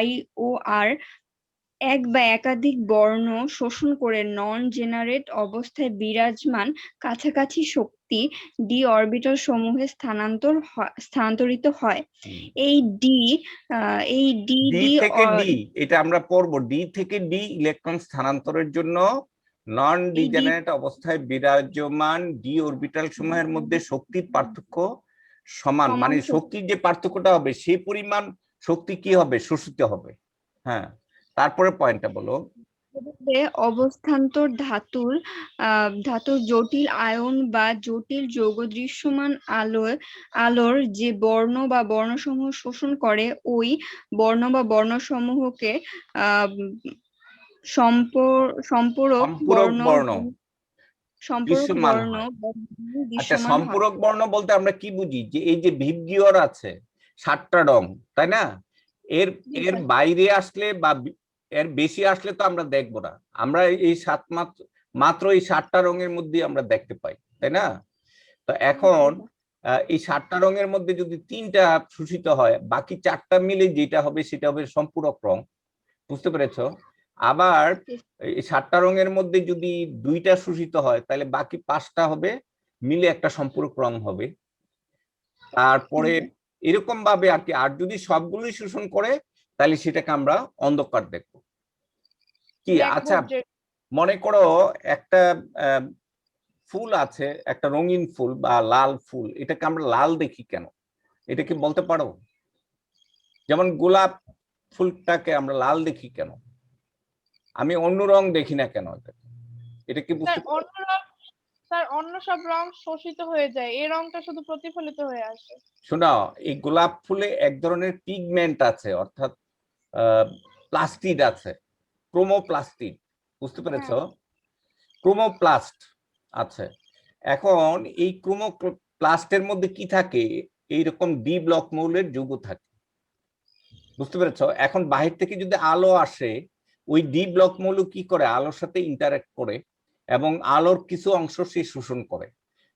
[SPEAKER 1] এক বা একাধিক বর্ণ শোষণ করে নন জেনারেট অবস্থায় বিরাজমান কাছাকাছি শক্তি ডি অরবিটাল সমূহে স্থানান্তরিত হয়। এই ডি
[SPEAKER 2] থেকে ডি, এটা আমরা পড়বো, ডি থেকে ডি ইলেকট্রন স্থানান্তরের জন্য নন ডিজেনারেট অবস্থায় বিরাজমান ডি অরবিটাল সমূহের মধ্যে শক্তির পার্থক্য সমান, মানে শক্তির যে পার্থক্যটা হবে সেই পরিমাণ শক্তি কি হবে, শোষিত হবে। হ্যাঁ, তারপরে পয়েন্টটা বলো।
[SPEAKER 1] অবস্থান্তর ধাতুর জটিল আয়ন বা জটিল যৌগ দৃশ্যমান আলোর যে বর্ণ বা বর্ণসমূহ শোষণ করে ওই বর্ণ বা বর্ণসমূহকে সম্পূরক বর্ণ
[SPEAKER 2] আচ্ছা, সম্পূরক বর্ণ বলতে আমরা কি বুঝি? যে এই যে ভিবজিওর আছে 7টা রং, তাই না? এর বাইরে আসলে বা এর বেশি আসলে তো আমরা দেখবো না, আমরা এই মাত্র এই 7টা রঙের মধ্যে আমরা দেখতে পাই, তাই না? তো এখন এই 7টা রঙের মধ্যে যদি 3টা শোষিত হয়, বাকি 4টা মিলে যেটা হবে সেটা হবে সম্পূরক রং। বুঝতে পেরেছ? আবার এই 7টা রঙের মধ্যে যদি 2টা শোষিত হয়, তাহলে বাকি 5টা হবে মিলে একটা সম্পূরক রং হবে। তারপরে এরকম ভাবে আর কি, আর যদি সবগুলোই শোষণ করে তাহলে সেটাকে আমরা অন্ধকার দেখবো। কি আচ্ছা, মনে করো একটা ফুল আছে, একটা রঙিন ফুল বা লাল ফুল, এটাকে আমরা লাল দেখি কেন? এটা কি বলতে পারো? যেমন গোলাপ ফুলটাকে আমরা লাল দেখি কেন? আমি অন্য রং দেখি না কেন? এটা কি বুঝতে পারো?
[SPEAKER 3] স্যার অন্য সব রং শোষিত হয়ে যায়, এই রংটা শুধু প্রতিফলিত হয়ে আসে।
[SPEAKER 2] শোনো, এই গোলাপ ফুলে এক ধরনের পিগমেন্ট আছে, অর্থাৎ প্লাস্টিড আছে, ক্রোমোপ্লাস্টিড। বুঝতে পেরেছ? ক্রোমোপ্লাস্ট আছে। এখন এই ক্রোমোপ্লাস্টের মধ্যে কি থাকে? এইরকম ডি ব্লক মৌলের যৌগ থাকে। বুঝতে পেরেছ? এখন বাহির থেকে যদি আলো আসে, ওই ডি ব্লক মৌল কি করে? আলোর সাথে ইন্টারঅ্যাক্ট করে এবং আলোর কিছু অংশ সে শোষণ করে।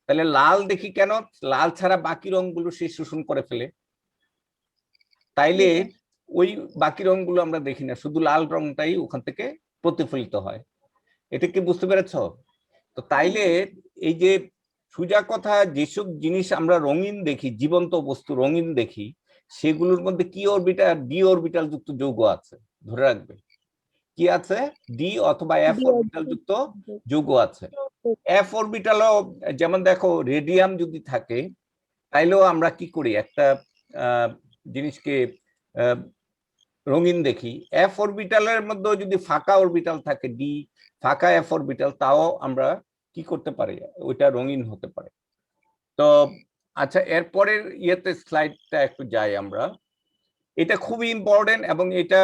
[SPEAKER 2] তাহলে লাল দেখি কেন? লাল ছাড়া বাকি রংগুলো সে শোষণ করে ফেলে। তাইলে ওই বাকি রংগুলো আমরা দেখি না, শুধু লাল রংটাই ওখান থেকে প্রতিফলিত হয়। এটা কি বুঝতে পেরেছ? তো তাইলে এই যে সোজা কথা, যেসব জিনিস আমরা রঙিন দেখি, জীবন্ত বস্তু রঙিন দেখি, সেগুলোর মধ্যে কি অরবিটাল, ডি অরবিটাল যুক্ত যৌগ আছে। ধরে রাখবে কি আছে? ডি অথবা এফ অরবিটাল যুক্ত যৌগ আছে। এফ অরবিটালও, যেমন দেখো রেডিয়াম যদি থাকে, তাইলেও আমরা কি করি? একটা জিনিসকে রঙিন দেখি। এফ অরবিটালের মধ্যে যদি ফাঁকা অরবিটাল থাকে, ডি ফাঁকা এফ অরবিটাল, তাও আমরা কি করতে পারি? ওইটা রঙিন হতে পারে। তো আচ্ছা, এরপরের ইয়েতে স্লাইডটা একটু যাই আমরা। এটা খুবই ইম্পর্টেন্ট এবং এটা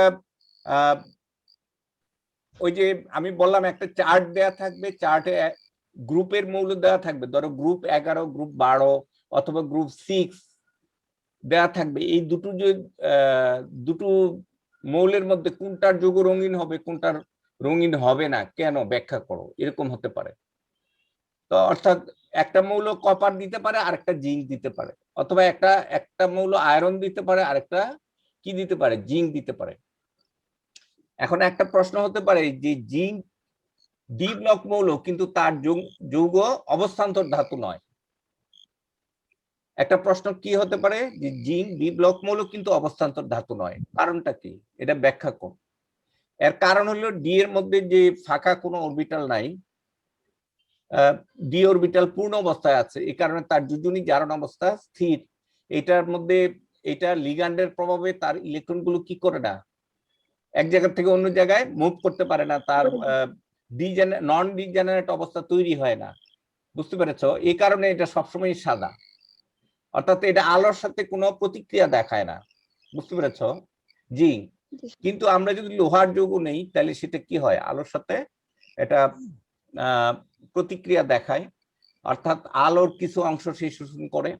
[SPEAKER 2] ওই যে আমি বললাম একটা চার্ট দেয়া থাকবে, চার্টে গ্রুপের মৌল দেওয়া থাকবে, ধরো গ্রুপ 11, গ্রুপ 12 অথবা গ্রুপ 6 দেওয়া থাকবে, এই দুটো মৌলের মধ্যে কোনটার যৌগ রঙিন হবে, কোনটার রঙিন হবে না, কেন ব্যাখ্যা করো, এরকম হতে পারে। তো অর্থাৎ একটা মৌল কপার দিতে পারে, আরেকটা জিঙ্ক দিতে পারে, অথবা একটা মৌল আয়রন দিতে পারে, আরেকটা কি দিতে পারে, জিঙ্ক দিতে পারে। এখন একটা প্রশ্ন হতে পারে যে জিঙ্ক ডি ব্লক মৌল, কিন্তু তার যৌগ অবস্থান্তর ধাতু নয়। একটা প্রশ্ন কি হতে পারে যে জিঙ্ক ডি ব্লক মৌল কিন্তু অবস্থান্তর ধাতু নয়, কারণটা কি, এটা ব্যাখ্যা কর। এর কারণ হলো ডি এর মধ্যে যে ফাঁকা কোনো অরবিটাল নাই, ডি অরবিটাল পূর্ণ অবস্থায় আছে, এই কারণে তার যোজনী জারণ অবস্থা স্থির। এটার মধ্যে এটা লিগ্যান্ডের প্রভাবে তার ইলেকট্রনগুলো কি করে না, এক জায়গা থেকে অন্য জায়গায় মুভ করতে পারে না, তার নন ডিজেনারেট অবস্থা তৈরি হয় না, বুঝতে পেরেছো? এই কারণে এটা সবসময় সাদা, অর্থাৎ এটা আলোর সাথে কোনো প্রতিক্রিয়া দেখায় না, বুঝতে পেরেছো? জি। কিন্তু আমরা যদি লোহার যৌগ নেই তাহলে সেটা কি হয়, আলোর সাথে এটা প্রতিক্রিয়া দেখায়, অর্থাৎ আলোর কিছু অংশ সে শোষণ করে,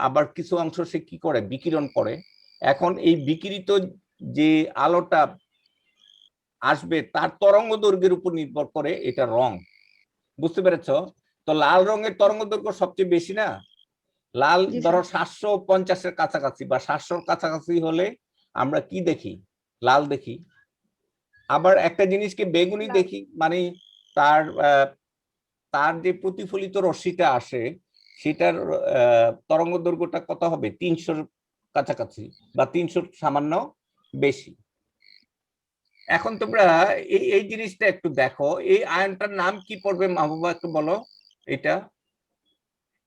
[SPEAKER 2] আবার কিছু অংশ সে কি করে, বিকিরণ করে। এখন এই বিকিরিত যে আলোটা আসবে তার তরঙ্গ দৈর্ঘ্যের উপর নির্ভর করে এটা রং, বুঝতে পেরেছো? তো লাল রঙের তরঙ্গ দৈর্ঘ্য সবচেয়ে বেশি না, লাল ধরো 750-এর কাছাকাছি বা 700-র কাছাকাছি হলে আমরা কি দেখি, লাল দেখি। আবার একটা জিনিসকে বেগুনি দেখি, মানে তার যে প্রতিফলিত রশ্মিটা আসে সেটার তরঙ্গ দৈর্ঘ্যটা কত হবে, 300-র কাছাকাছি বা 300-র সামান্য বেশি। এখন তোমরা এই জিনিসটা একটু দেখো, এই আয়নটার নাম কি পড়বে মাহবুবা, একটু বলো। এটা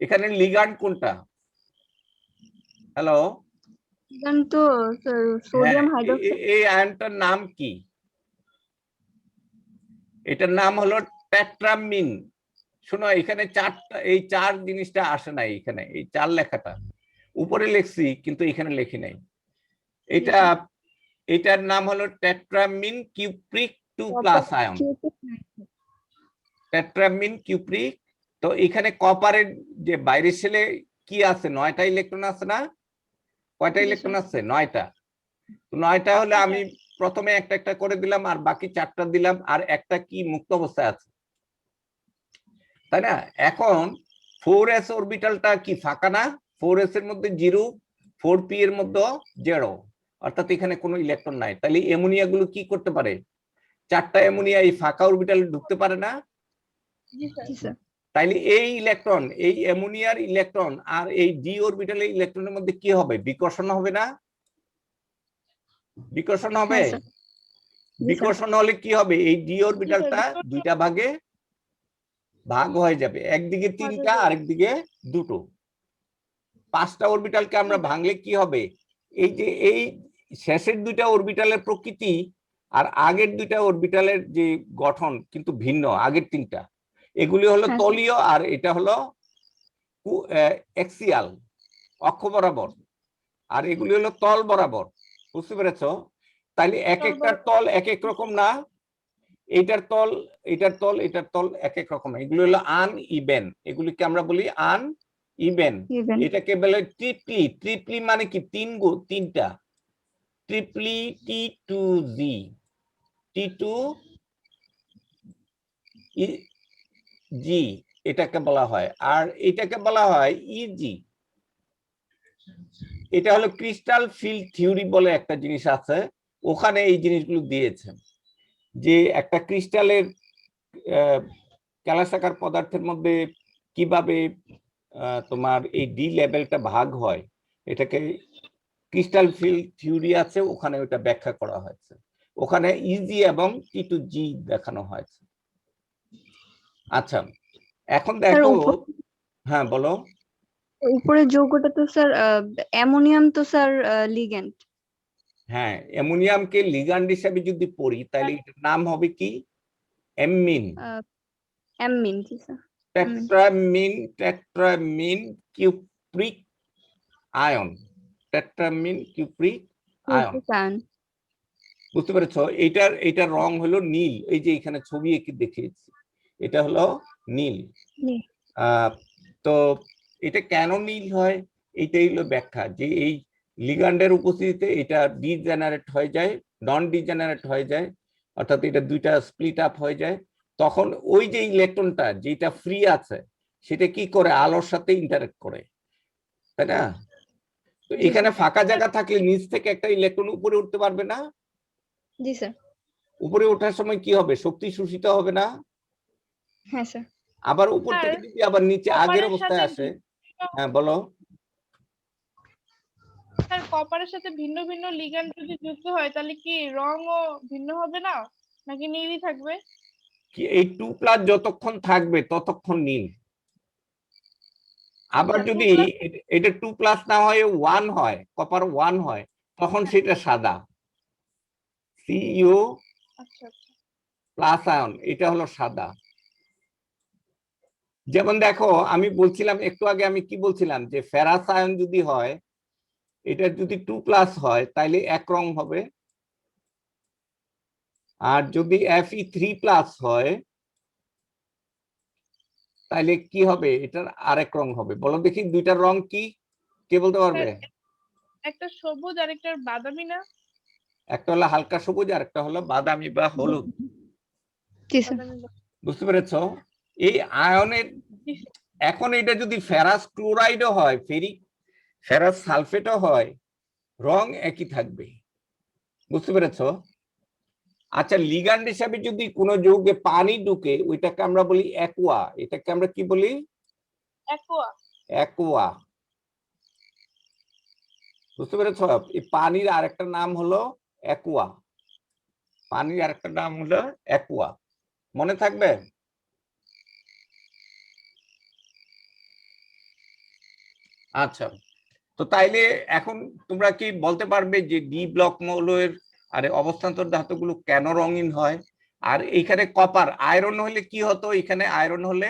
[SPEAKER 2] এখানে লিগ্যান্ড কোনটা? হ্যালো,
[SPEAKER 1] তো সোডিয়াম হাইড্রোক্সাইড।
[SPEAKER 2] এই আয়নটার নাম কি? এটার নাম হলো টেট্রামিন। শোনো, এখানে এই 4 জিনিসটা আসে নাই, এখানে এই 4 লেখাটা উপরে লিখছি কিন্তু এখানে লিখি নাই। এটার নাম হলো টেট্রামিন কিউপ্রিক 2+ আয়ন, টেট্রামিন কিউপ্রিক। তো এখানে কপারের যে বাইরের শেলে কি আছে, 9টা ইলেকট্রন আছে না? কয়টা ইলেকট্রন আছে? 9টা। তো 9টা হলে আমি প্রথমে একটা একটা করে দিলাম আর বাকি 4টা দিলাম, আর একটা কি মুক্ত অবস্থায় আছে, তাই না? এখন 4s অরবিটালটা কি ফাঁকা না? 4s এর মধ্যে 0, 4p এর মধ্যে 0, অর্থাৎ এখানে কোনো ইলেকট্রন নাই। তাহলে অ্যামোনিয়া গুলো কি করতে পারে, 4টা অ্যামোনিয়া এই ফাঁকা অরবিটালে ঢুকতে পারে না? তাইলে এই ইলেকট্রন, এই অ্যামোনিয়ার ইলেকট্রন আর এই ডি অরবিটালের ইলেকট্রনের মধ্যে কি হবে, বিকর্ষণ হবে না? বিকর্ষণ হবে। বিকর্ষণ হলে কি হবে, এই ডি অরবিটালটা 2টা ভাগে ভাগ হয়ে যাবে, একদিকে 3টা আরেকদিকে 2টো। 5টা অরবিটালকে আমরা ভাঙলে কি হবে, এই যে এই শেষের 2টা অরবিটালের প্রকৃতি আর আগের 2টা অরবিটালের যে গঠন কিন্তু ভিন্ন, আগের 3টা এগুলি হলো তলীয় আর এটা হলো এক্সিয়াল, অক্ষ বরাবর, আর এগুলি হলো তল বরাবর, বুঝতে পেরেছো? তাইলে এক একটার তল এক এক রকম না, এইটার তল এটার তল এটার তল এক এক রকম, এগুলো হলো আন ইভেন, এগুলিকে আমরা বলি আন ইভেন। এটাকে বলে ট্রিপলি। ট্রিপলি মানে কি, 3টা, ট্রিপলি T2G, T2G এটাকে বলা হয়, আর এটাকে বলা হয় ইজি। এটা হলো ক্রিস্টাল ফিল্ড থিওরি বলে একটা জিনিস আছে, ওখানে এই জিনিসগুলো দিয়েছেন যে একটা ক্রিস্টালের ক্যালাসাকার পদার্থের মধ্যে কিভাবে তোমার এই ডি লেভেলটা ভাগ হয়, এটাকে ক্রিস্টাল ফিল্ড থিওরি আছে, ওখানে ওটা ব্যাখ্যা করা হয়েছে, ওখানে ইজি এবং T2G দেখানো হয়েছে। আচ্ছা, এখন দেখো, হ্যাঁ বলো।
[SPEAKER 1] উপরের যৌগটা তো স্যার অ্যামোনিয়াম, তো স্যার লিগ্যান্ড।
[SPEAKER 2] হ্যাঁ, অ্যামোনিয়ামকে লিগ্যান্ড হিসেবে যদি পড়ি তাহলে এটার নাম হবে কি, অ্যামিন।
[SPEAKER 1] অ্যামিন, জি sir.
[SPEAKER 2] Tetrammine cupric ion, tetrammine cupric ion, বুঝতে পেরেছো? এটার রং হলো নীল, এই যে এখানে ছবি এঁকে দেখিয়েছি, এটা হলো নীল।
[SPEAKER 1] নীল।
[SPEAKER 2] তো এটা কেন নীল হয়, এটাই হলো ব্যাখ্যা, যে এই লিগ্যান্ডের উপস্থিতিতে এটা ডিজেনারেট হয়ে যায়, নন ডিজেনারেট হয়ে যায়, অর্থাৎ এটা দুইটা স্প্লিট আপ হয়ে যায়। তখন ওই যে ইলেকট্রনটা যেটা ফ্রি আছে সেটা কি করে, আলোর সাথে ইন্টারেক্ট করে, তাই না? তো এখানে ফাঁকা জায়গা থাকলে নিচ থেকে একটা ইলেকট্রন উপরে উঠতে পারবে না।
[SPEAKER 1] জি স্যার।
[SPEAKER 2] উপরে ওঠার সময় কি হবে, শক্তি শোষিত হবে না?
[SPEAKER 1] হ্যাঁ স্যার।
[SPEAKER 2] আবার উপর থেকে যদি আবার নিচে আগের
[SPEAKER 3] কপারের
[SPEAKER 2] অবস্থায়
[SPEAKER 3] সাথে
[SPEAKER 2] আসে। হ্যাঁ বলো।
[SPEAKER 3] স্যার কপারের সাথে ভিন্ন ভিন্ন লিগ্যান্ড যদি যুক্ত হয় তাহলে কি রঙও ভিন্ন হবে না, নাকি নীলই থাকবে?
[SPEAKER 2] কি এই 2+ যতক্ষণ থাকবে ততক্ষণ নীল। আবার
[SPEAKER 3] আচ্ছা,
[SPEAKER 2] যদি
[SPEAKER 3] 2+
[SPEAKER 2] এটা 2+ না হয় 1 হয়, কপার 1 হয়, তখন সেটা সাদা, Cu
[SPEAKER 3] আচ্ছা আচ্ছা।
[SPEAKER 2] প্লাস আয়ন, এটা হলো সাদা। যেমন দেখো আমি বলছিলাম একটু আগে, আমি কি বলছিলাম, যে ফেরাস আয়ন যদি হয়, এটা যদি 2+ হয় তাহলে এক রং হবে, আর যদি Fe3+ হয় তাহলে কি হবে, এটার আরেক রং হবে। বলো দেখি দুইটার রং কি, কে বলতে পারবে?
[SPEAKER 3] একটা সবুজ আর একটা বাদামি না?
[SPEAKER 2] একটা হলো হালকা সবুজ আর একটা হলো বাদামি বা হলুদ।
[SPEAKER 1] জি স্যার।
[SPEAKER 2] বুঝতে পেরেছো? এই আয়নের এখন এটা যদি ফেরাস ক্লোরাইডও হয়, ফেরাস সালফেটও হয়, রং একই থাকবে। বুঝতে পেরেছো? আচ্ছা, লিগ্যান্ড হিসাবে যদি কোনো যৌগে পানি ঢুকে ওইটাকে আমরা বলি অ্যাকুয়া। এটাকে আমরা কি বলি?
[SPEAKER 3] অ্যাকোয়া।
[SPEAKER 2] অ্যাকুয়া। বুঝতে পেরেছো? এই পানির আরেকটা নাম হলো অ্যাকুয়া। পানির আরেকটা নাম হলো অ্যাকুয়া। মনে থাকবে? আচ্ছা, তো তাইলে এখন তোমরা কি বলতে পারবে যে ডি ব্লক মৌলের আরে অবস্থান্তর ধাতুগুলো কেন রঙিন হয়? আর এখানে কপার আয়রন হলে কি হতো, এখানে আয়রন হলে,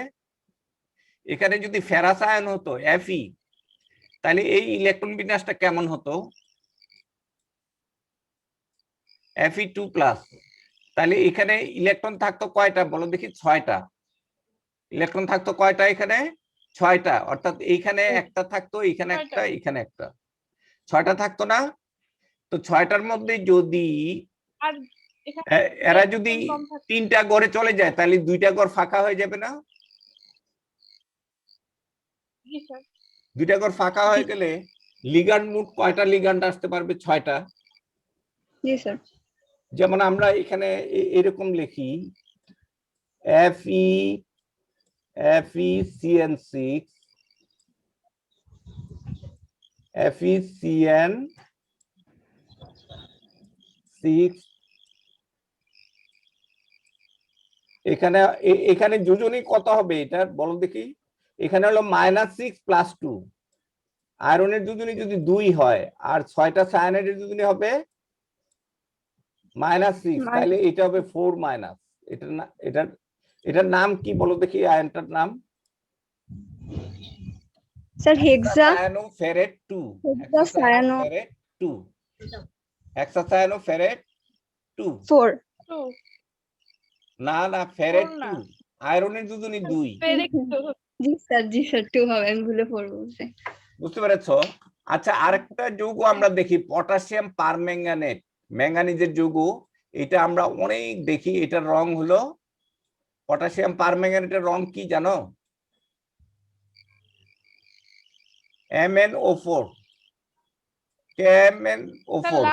[SPEAKER 2] এখানে যদি ফেরাস আয়ন হতো Fe, তাহলে এই ইলেকট্রন বিন্যাসটা কেমন হতো? Fe2+। তাহলে এখানে ইলেকট্রন থাকতো কয়টা বলো দেখি? 6টা ইলেকট্রন থাকতো। কয়টা এখানে? 6টা। অর্থাৎ এইখানে একটা থাকতো, এখানে একটা, এখানে একটা, 6টা থাকতো না? তো 6টার মধ্যে যদি
[SPEAKER 3] আর এখানে
[SPEAKER 2] এরা যদি
[SPEAKER 3] কম থাকে।
[SPEAKER 2] 3টা ঘরে চলে যায় তাহলে 2টা ঘর ফাঁকা হয়ে যাবে না?
[SPEAKER 3] জি স্যার।
[SPEAKER 2] 2টা ঘর ফাঁকা হয়ে গেলে লিগ্যান্ড মোট কয়টা লিগ্যান্ড আসতে পারবে? 6টা।
[SPEAKER 1] জি স্যার।
[SPEAKER 2] যেমন আমরা এখানে এরকম লিখি FeCN6, FeCN6, এখানে এখানে যোজনী কত হবে এটা বলো দেখি? এখানে হলো -6 + 2। আয়রনের যোজনী যদি 2 হয় আর 6টা সায়ানাইডের যোজনী হবে -6, তাহলে এটা হবে 4-। এটা না, এটার নাম কি বলো দেখি? আয়নটার নাম
[SPEAKER 1] স্যার হেক্সা
[SPEAKER 2] হেক্সাসায়ানোফেরেট 2।
[SPEAKER 1] হেক্সাসায়ানো
[SPEAKER 2] হেক্সাসায়ানোফেরেট 2। হেক্সাসায়ানোফেরেট 2।
[SPEAKER 1] 4।
[SPEAKER 2] না না, ফেরেট
[SPEAKER 3] 4 না।
[SPEAKER 2] 2। আয়রনের যোজনী 2।
[SPEAKER 1] জি স্যার, জি স্যার, 2 হবে, আমি ভুলে 4 বলছি।
[SPEAKER 2] বুঝতে পেরেছো? আচ্ছা, আরেকটা যৌগ আমরা দেখি, পটাশিয়াম পারম্যাঙ্গানেট, ম্যাঙ্গানিজের যৌগ। এটা আমরা অনেক দেখি। এটার রং হলো, পটাশিয়াম পারম্যাঙ্গানেটের রং কি জানো? MnO4। MnO4।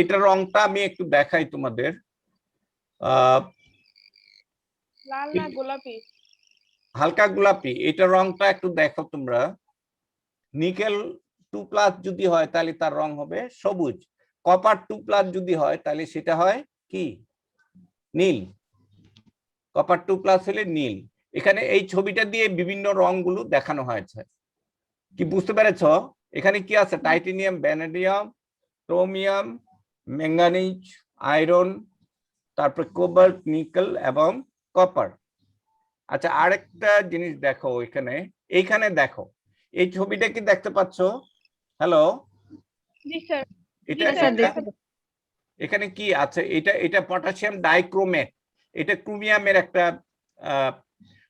[SPEAKER 2] এটার রংটা আমি একটু দেখাই তোমাদের।
[SPEAKER 3] লাল না গোলাপি?
[SPEAKER 2] হালকা গোলাপি। এটার রংটা একটু দেখো তোমরা। নিকেল 2+ যদি হয় তাহলে তার রং হবে সবুজ। কপার 2+ যদি হয় তাহলে সেটা হয় কি? নীল। কপার 2+ হলে নীল। এখানে এই ছবিটা দিয়ে বিভিন্ন রংগুলো দেখানো হয়েছে। কি বুঝতে পেরেছো? এখানে কি আছে? Titanium, vanadium, chromium, manganese, iron, তারপর কোবাল্ট, নিকেল এবং কপার। আচ্ছা, আরেকটা জিনিস দেখো এখানে, এইখানে দেখো, এই ছবিটা কি দেখতে পাচ্ছ? হ্যালো?
[SPEAKER 3] জি স্যার।
[SPEAKER 2] এটা এখানে কি আছে? এটা পটাশিয়াম ডাইক্রোমেট। এটা ক্রোমিয়ামের একটা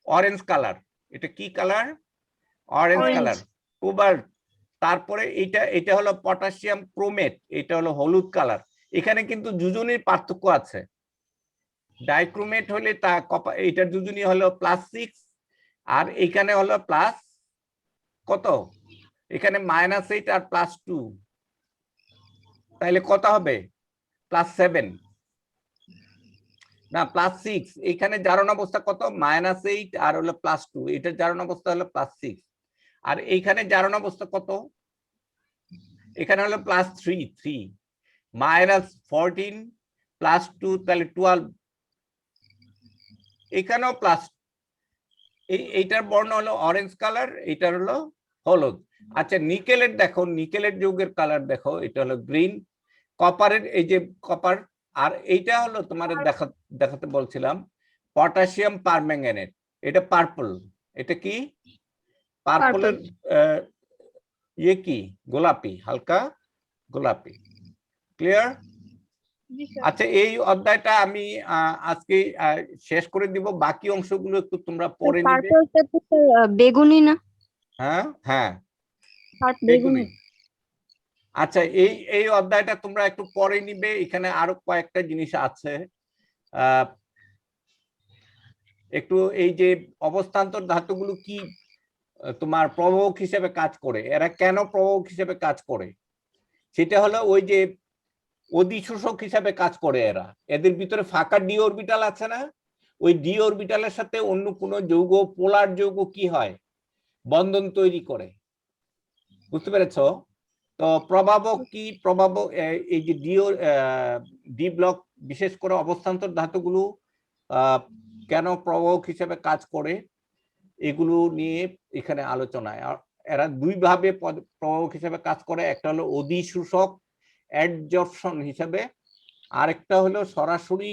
[SPEAKER 2] অরেঞ্জ কালার, এটা কি colour? Orange
[SPEAKER 1] Orange.
[SPEAKER 2] Colour, cobalt. তারপরে এটা হলো পটাশিয়াম ক্রোমেট, এটা হলো হলুদ কালার। এখানে কিন্তু যোজনীর পার্থক্য আছে। ডাইক্রোমেট হলে তা এটার যোজনী হলো +6, আর এখানে হলো প্লাস কত, এখানে -8 আর +2, তাহলে কত হবে? +7 না +6। এখানে জারণ অবস্থা কত? -8 আর হলো +2, এটার জারণ অবস্থা হলো +6। আর এইখানে জারণ অবস্থা কত? এখানে হলো +3, -14 +2 তাহলে 12, এখানেও প্লাস। এইটার বর্ণ হলো অরেঞ্জ কালার, এইটার হলো হলুদ। আচ্ছা নিকেলের দেখো, নিকেলের যৌগের কালার দেখো, এটা হলো গ্রিন। কপারের এই যে কপার, আর এইটা হলো তোমার দেখাতে বলছিলাম পটাশিয়াম পারম্যাঙ্গানেট, এটা পার্পল। এটা কি? পার্পলের ইয়ে কি? গোলাপি, হালকা গোলাপি। ক্লিয়ার?
[SPEAKER 3] জি স্যার।
[SPEAKER 2] আচ্ছা এই অধ্যায়টা আমি আজকে শেষ করে দিব, বাকি অংশগুলো একটু তোমরা পড়ে নিবে।
[SPEAKER 1] পার্পলটা তো বেগুনি না?
[SPEAKER 2] হ্যাঁ হ্যাঁ,
[SPEAKER 1] বেগুনি।
[SPEAKER 2] আচ্ছা এই অধ্যায়টা তোমরা একটু পড়ে নিবে, এখানে আরো কয়েকটা জিনিস আছে। একটু এই যে অবস্থান্তর ধাতুগুলো কি তোমার প্রভাবক হিসেবে কাজ করে, এরা কেন প্রভাবক হিসেবে কাজ করে, সেটা হলো ওই যে অধিশোষক হিসাবে কাজ করে এরা। এদের ভিতরে ফাঁকা ডি অরবিটাল আছে না, ওই ডি অরবিটালের সাথে অন্য কোনো যৌগ, পোলার যৌগ কি হয়? বন্ধন তৈরি করে। বুঝতে পেরেছো? তো প্রভাবক কি? প্রভাবক এই যে ডি ব্লক, বিশেষ করে অবস্থান্তর ধাতুগুলো কেন প্রভাবক হিসেবে কাজ করে, এগুলো নিয়ে এখানে আলোচনায়। এরা দুই ভাবে প্রভাবক হিসেবে কাজ করে, একটা হলো অধিশোষক অ্যাডজর্পশন হিসেবে, আরেকটা হলো সরাসরি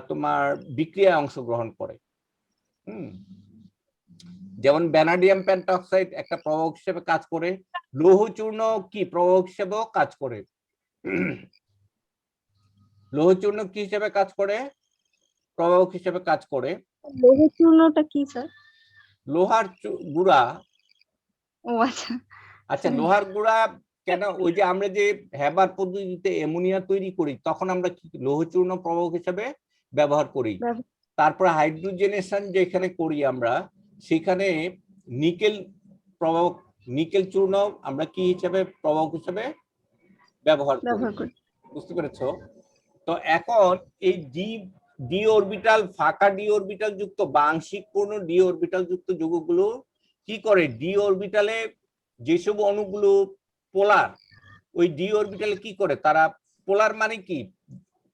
[SPEAKER 2] তোমার বিক্রিয়ায় অংশগ্রহণ করে। যেমন ভ্যানাডিয়াম পেন্টক্সাইড একটা প্রভাবক হিসেবে কাজ করে, লৌহ চূর্ণ কি প্রভাবক হিসেবেও কাজ করে। লৌহ চূর্ণ কি হিসেবে কাজ করে? প্রভাবক হিসেবে কাজ করে।
[SPEAKER 1] লৌহ চূর্ণটা কি স্যার?
[SPEAKER 2] লোহার গুঁড়া।
[SPEAKER 1] ও আচ্ছা।
[SPEAKER 2] আচ্ছা লোহার গুঁড়া কেন? ওই যে আমরা যে হেবার পদ্ধতিতে অ্যামোনিয়া তৈরি করি, তখন আমরা কি লৌহ চূর্ণ প্রভাবক হিসেবে ব্যবহার করি। তারপর হাইড্রোজেনেশন যেখানে করি আমরা, সেখানে নিকেল প্রভাবক, নিকেল চূর্ণ আমরা কি হিসেবে প্রভাবক হিসেবে ব্যবহার করি। বুঝতে পেরেছো? তো এখন এই ডি অরবিটাল, ফাঁকা ডি অরবিটাল যুক্ত বা আংশিক পূর্ণ ডি অরবিটাল যুক্ত যৌগগুলো কি করে? ডি অরবিটালে যেসব অণুগুলো পোলার, ওই ডি অরবিটালে কি করে তারা? পোলার মানে কি?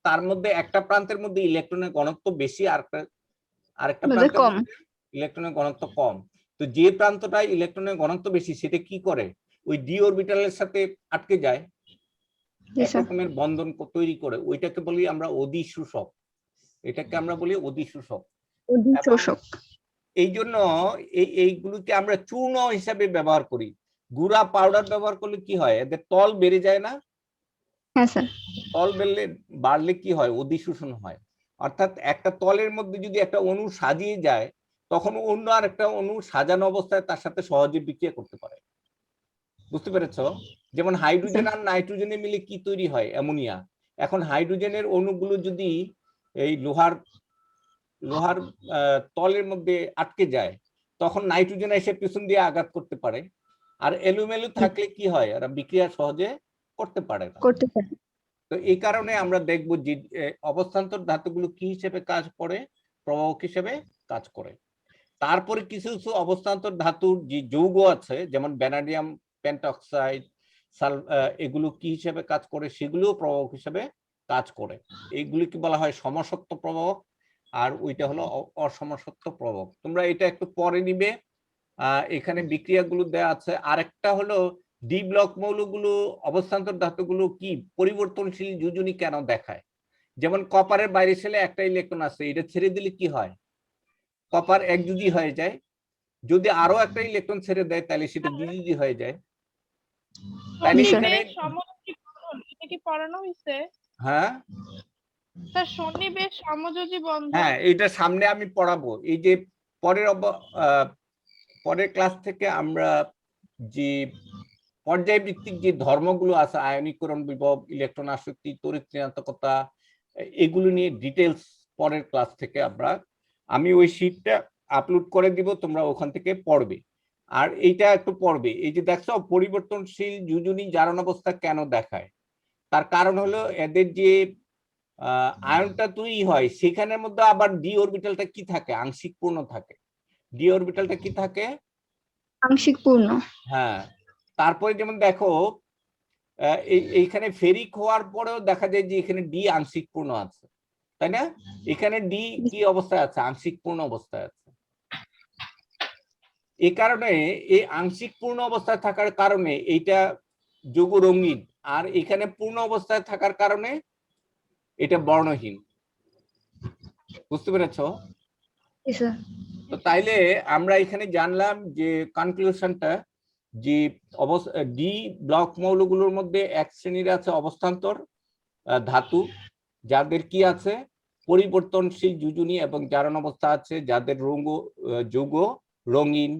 [SPEAKER 2] তার মধ্যে একটা প্রান্তের মধ্যে ইলেকট্রনের ঘনত্ব বেশি, আরেকটা প্রান্তের মধ্যে ইলেকট্রনের ঘনত্ব কম। তো যে প্রান্তটা ইলেকট্রনের ঘনত্ব বেশি, সেটা কি করে? ওই ডি অরবিটালের সাথে আটকে যায়, এক রকমের বন্ধন তৈরি করে। ওইটাকে বলি আমরা অধিশোষক, এটাকে আমরা বলি অধিশোষক। এই জন্য এইগুলোকে আমরা চূর্ণ হিসাবে ব্যবহার করি। গুঁড়া পাউডার ব্যবহার করলে কি হয়? এদের তল বেড়ে যায় না?
[SPEAKER 1] হ্যাঁ স্যার।
[SPEAKER 2] তল বাড়লে কি হয়? অধিশোষণ হয়। অর্থাৎ একটা তলের মধ্যে যদি একটা অণু সাজিয়ে যায়, তখন অন্য আর একটা অণু সাজানো অবস্থায় তার সাথে সহজে বিক্রিয়া করতে পারে। বুঝতে পেরেছো? যেমন হাইড্রোজেন আর নাইট্রোজেনে মিলে কি তৈরি হয়? অ্যামোনিয়া। এখন হাইড্রোজেনের অণুগুলো যদি এই লোহার তলের মধ্যে আটকে যায়, তখন নাইট্রোজেন এসে পিছন দিয়ে আঘাত করতে পারে। আর এলোমেলো থাকলে কি হয়? এরা বিক্রিয়া সহজে করতে পারে না। তো এই কারণে আমরা দেখব যে অবস্থান্তর ধাতুগুলো কি হিসেবে কাজ করে? প্রভাবক হিসেবে কাজ করে। তারপরে কিছু কিছু অবস্থান্তর ধাতুর যে যৌগ আছে, যেমন ভ্যানাডিয়াম পেন্টক্সাইড, এগুলো কি হিসেবে কাজ করে? সেগুলোও প্রভাবক হিসেবে কাজ করে। এইগুলিকে বলা হয় সমসত্ব প্রভাবক, আর ওইটা হলো অসমসত্ব প্রভাবক। তোমরা এটা একটু পরে নিবে, এখানে বিক্রিয়াগুলো দেওয়া আছে। আরেকটা হলো ডি ব্লক মৌলগুলো, অবস্থান্তর ধাতুগুলো কি পরিবর্তনশীল যোজনী কেন দেখায়? যেমন কপারের বাইরে সেলে একটা ইলেকট্রন আছে, এটা ছেড়ে দিলে কি হয়? কপার একযোজী হয়ে যায়। যদি আরো একটা ইলেকট্রন ছেড়ে দেয়, তাহলে সেটা দ্বিযোজী হয়ে যায়। তাহলে এখানে
[SPEAKER 3] এটা কি পড়ানো হয়েছে?
[SPEAKER 2] হ্যাঁ
[SPEAKER 3] স্যার সন্নিবেশ সমযোজী বন্ধন।
[SPEAKER 2] হ্যাঁ, এটা সামনে আমি পড়াবো। এই যে পরের ক্লাস থেকে আমরা যে পর্যায়ভিত্তিক যে ধর্মগুলো আছে, আয়নীকরণ, বিভব, ইলেকট্রন আসক্তি, তড়িৎ ঋণাত্মকতা, এগুলো নিয়ে ডিটেলস পরের ক্লাস থেকে আমি ওই শীটটা আপলোড করে দিব, তোমরা ওখান থেকে পড়বে। আর এইটা একটু পড়বে। এই যে দেখছো পরিবর্তনশীল যোজনী জারণ অবস্থা কেন দেখায়, তার কারণ হলো এদের যে আয়নটা তৈরি হয় সেখানের মধ্যে আবার ডি অরবিটালটা কি থাকে, আংশিক পূর্ণ থাকে। ডি অরবিটালটা কি থাকে?
[SPEAKER 1] আংশিক পূর্ণ।
[SPEAKER 2] হ্যাঁ, তারপরে যেমন দেখো এইখানে ফেরিক হওয়ার পরেও দেখা যায় যে এখানে ডি আংশিক পূর্ণ আছে, তাই না? এখানে ডি কি অবস্থায় আছে? আংশিক পূর্ণ অবস্থায় আছে। এই কারণে এই আংশিক পূর্ণ অবস্থায় থাকার কারণে এইটা যৌগ রঙিন, আর এখানে পূর্ণ অবস্থায় থাকার কারণে এটা বর্ণহীন। বুঝতে পেরেছো? তো তাইলে আমরা এখানে জানলাম যে কনক্লুশনটা, যে ডি ব্লক মৌলগুলোর মধ্যে এক শ্রেণীর আছে অবস্থান্তর ধাতু, যাদের কি আছে পরিবর্তনশীল যোজনী এবং জারণ অবস্থা আছে, যাদের যৌগ রঙিন।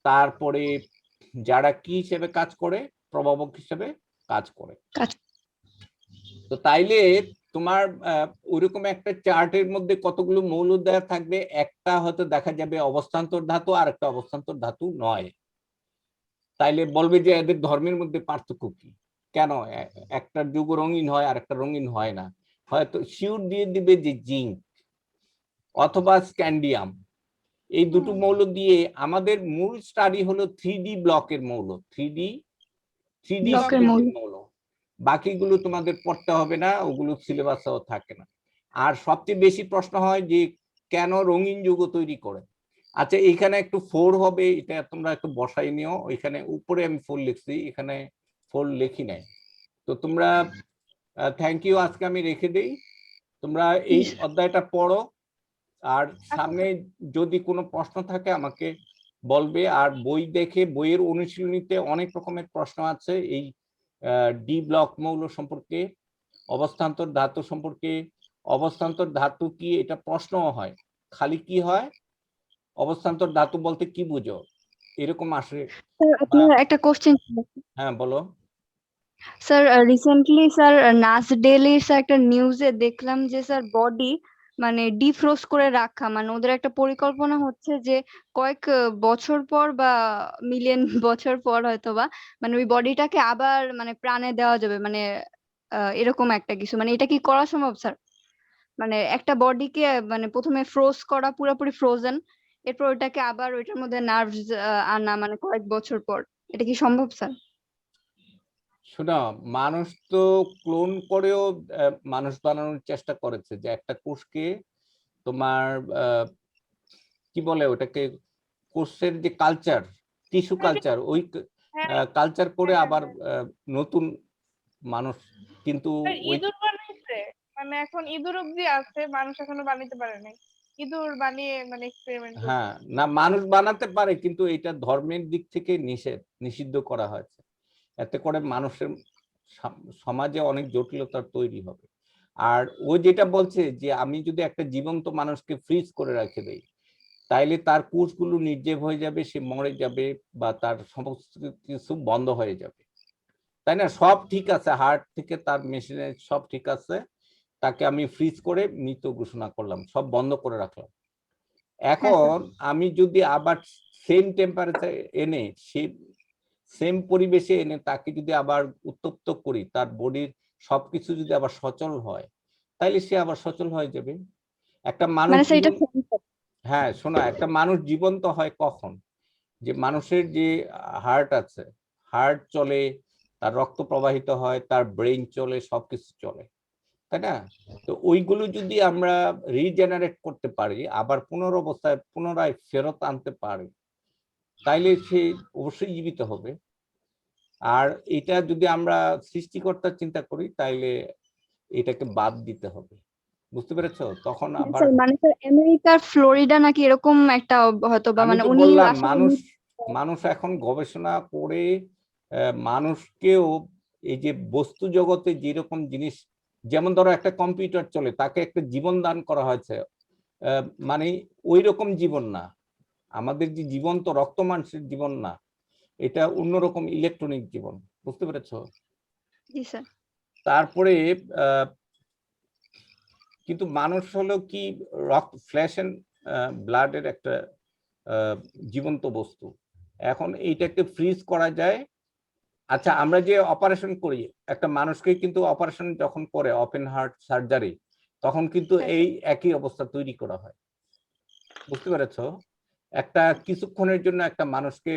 [SPEAKER 2] তারপরে যারা কি হিসেবে কাজ করে? প্রভাবক হিসেবে কাজ করে। তো তাইলে তোমার ওইরকম একটা চার্টের মধ্যে কতগুলো মৌল দেওয়া থাকবে, একটা হয়তো দেখা যাবে অবস্থান্তর ধাতু আর একটা অবস্থান্তর ধাতু নয়। তাইলে বলবে যে এদের ধর্মের মধ্যে পার্থক্য কি, কেন একটা যৌগ রঙিন হয় আর একটা রঙিন হয় না? হয়তো শিওর দিয়ে দিবে যে জিঙ্ক অথবা স্ক্যান্ডিয়াম, এই দুটো মৌল দিয়ে। আমাদের মূল স্টাডি হলো 3D ব্লকের মৌল, 3D মৌল। বাকিগুলো তোমাদের পড়তে হবে না, ওগুলো সিলেবাসেও থাকে না। আর সবচেয়ে বেশি প্রশ্ন হয় যে কেন রঙিন যৌগ তৈরি করে। আচ্ছা, এখানে একটু 4 হবে, এটা তোমরা একটু বসাই নিও। ওইখানে উপরে আমি 4 লিখছি, এখানে 4 লিখি নাই। তো তোমরা থ্যাংক ইউ, আজকে আমি রেখে দেই। তোমরা এই অধ্যায়টা পড়ো, আর সামনে যদি কোনো প্রশ্ন থাকে আমাকে বলবে। আর বই দেখে, বইয়ের অনুশীলনীতে অনেক রকমের প্রশ্ন আছে এই ডি ব্লক মৌল সম্পর্কে, অবস্থান্তর ধাতু সম্পর্কে। অবস্থান্তর ধাতু কি, এটা প্রশ্নও হয়। খালি কি হয়, অবস্থান্তর ধাতু বলতে কি বুঝো, এরকম আসে।
[SPEAKER 1] আপনার একটা কোশ্চেন।
[SPEAKER 2] হ্যাঁ, বলো।
[SPEAKER 1] স্যার রিসেন্টলি স্যার নাসডেলির স্যার একটা নিউজে দেখলাম যে স্যার বডি মানে ডিফ্রোস্ট করে রাখা, মানে ওদের একটা পরিকল্পনা হচ্ছে যে কয়েক বছর পর বা মিলিয়ন বছর পর হয়তোবা মানে ওই বডিটাকে আবার মানে প্রাণে দেওয়া যাবে, মানে এরকম একটা কিছু। মানে এটা কি করা সম্ভব স্যার? মানে একটা বডিকে মানে প্রথমে ফ্রোজ করা, পুরোপুরি ফ্রোজেন, এরপর ওইটাকে আবার ওইটার মধ্যে নার্ভস আনা, মানে কয়েক বছর পর। এটা কি সম্ভব স্যার?
[SPEAKER 2] শোনো, মানুষ তো ক্লোন করেও মানুষ বানানোর চেষ্টা করেছে, যে একটা কোষকে তোমার কি বলে ওটাকে, কোষের যে কালচার, টিস্যু কালচার, ওই কালচার করে আবার নতুন মানুষ, কিন্তু ওই
[SPEAKER 3] ইঁদুর বানাইছে, মানে এখন ইঁদুর অব্দি আছে, মানুষ এখনো বানাইতে পারে নাই। ইঁদুর বানিয়ে মানে এক্সপেরিমেন্ট করছে।
[SPEAKER 2] হ্যাঁ, না মানুষ বানাতে পারে, কিন্তু এটা ধর্মের দিক থেকে নিষিদ্ধ করা হয়েছে। এতে করে মানুষের সমাজে অনেক জটিলতা তৈরি হবে। আর ও যেটা বলছে যে আমি যদি একটা জীবন্ত মানুষকে ফ্রিজ করে রেখে দেই, তাইলে তার কোষগুলো নির্জীব হয়ে যাবে, সে মরে যাবে, বা তার সমস্ত কিছু বন্ধ হয়ে যাবে, তাই না? সব ঠিক আছে, হার্ট থেকে তার মেশিনে সব ঠিক আছে, তাকে আমি ফ্রিজ করে মৃত ঘোষণা করলাম, সব বন্ধ করে রাখলাম। এখন আমি যদি আবার সেম টেম্পারেচার এনে, সেম পরিবেশে এনে তাকে যদি আবার উত্তপ্ত করি, তার বডির সবকিছু যদি আবার সচল হয়, তাইলে সে আবার সচল হয়ে যাবে। একটা মানুষ, হ্যাঁ শোনো, একটা মানুষ জীবন্ত হয় কখন? যে মানুষের যে হার্ট আছে, হার্ট চলে, তার রক্ত প্রবাহিত হয়, তার ব্রেইন চলে, সবকিছু চলে, তাই না? তো ওইগুলো যদি আমরা রিজেনারেট করতে পারি, আবার পুনরায় ফেরত আনতে পারি, তাইলে সে অবশ্যই জীবিত হবে। আর এটা যদি আমরা সৃষ্টিকর্তার চিন্তা করি, তাইলে এটাকে বাদ দিতে হবে। বুঝতে পেরেছো? তখন আবার
[SPEAKER 1] মানে স্যার আমেরিকার ফ্লোরিডা নাকি এরকম একটা হয়তো বা,
[SPEAKER 2] আমি
[SPEAKER 1] মানে
[SPEAKER 2] তো
[SPEAKER 1] উনি
[SPEAKER 2] বললাম,
[SPEAKER 1] আসলে
[SPEAKER 2] মানুষ এখন গবেষণা করে মানুষকেও এই যে বস্তু জগতে যেরকম জিনিস যেমন ধরো একটা কম্পিউটার চলে, তাকে একটা জীবন দান করা হয়েছে, মানে ওই রকম জীবন না, আমাদের যে জীবন তো রক্ত মাংসের জীবন না, এটা অন্যরকম ইলেকট্রনিক জীবন, বুঝতে পেরেছো?
[SPEAKER 1] জি স্যার।
[SPEAKER 2] তারপরে কিন্তু মানুষ হলো কি রক্ত, ফ্ল্যাশ এন্ড ব্লাডের একটা জীবন্ত বস্তু। এখন এইটাকে ফ্রিজ করা যায়। আচ্ছা, আমরা যে অপারেশন করি একটা মানুষকে, কিন্তু অপারেশন যখন করে ওপেন হার্ট সার্জারি, তখন কিন্তু এই একই অবস্থা তৈরি করা হয়, বুঝতে পেরেছো? একটা কিছুক্ষণের জন্য একটা মানুষকে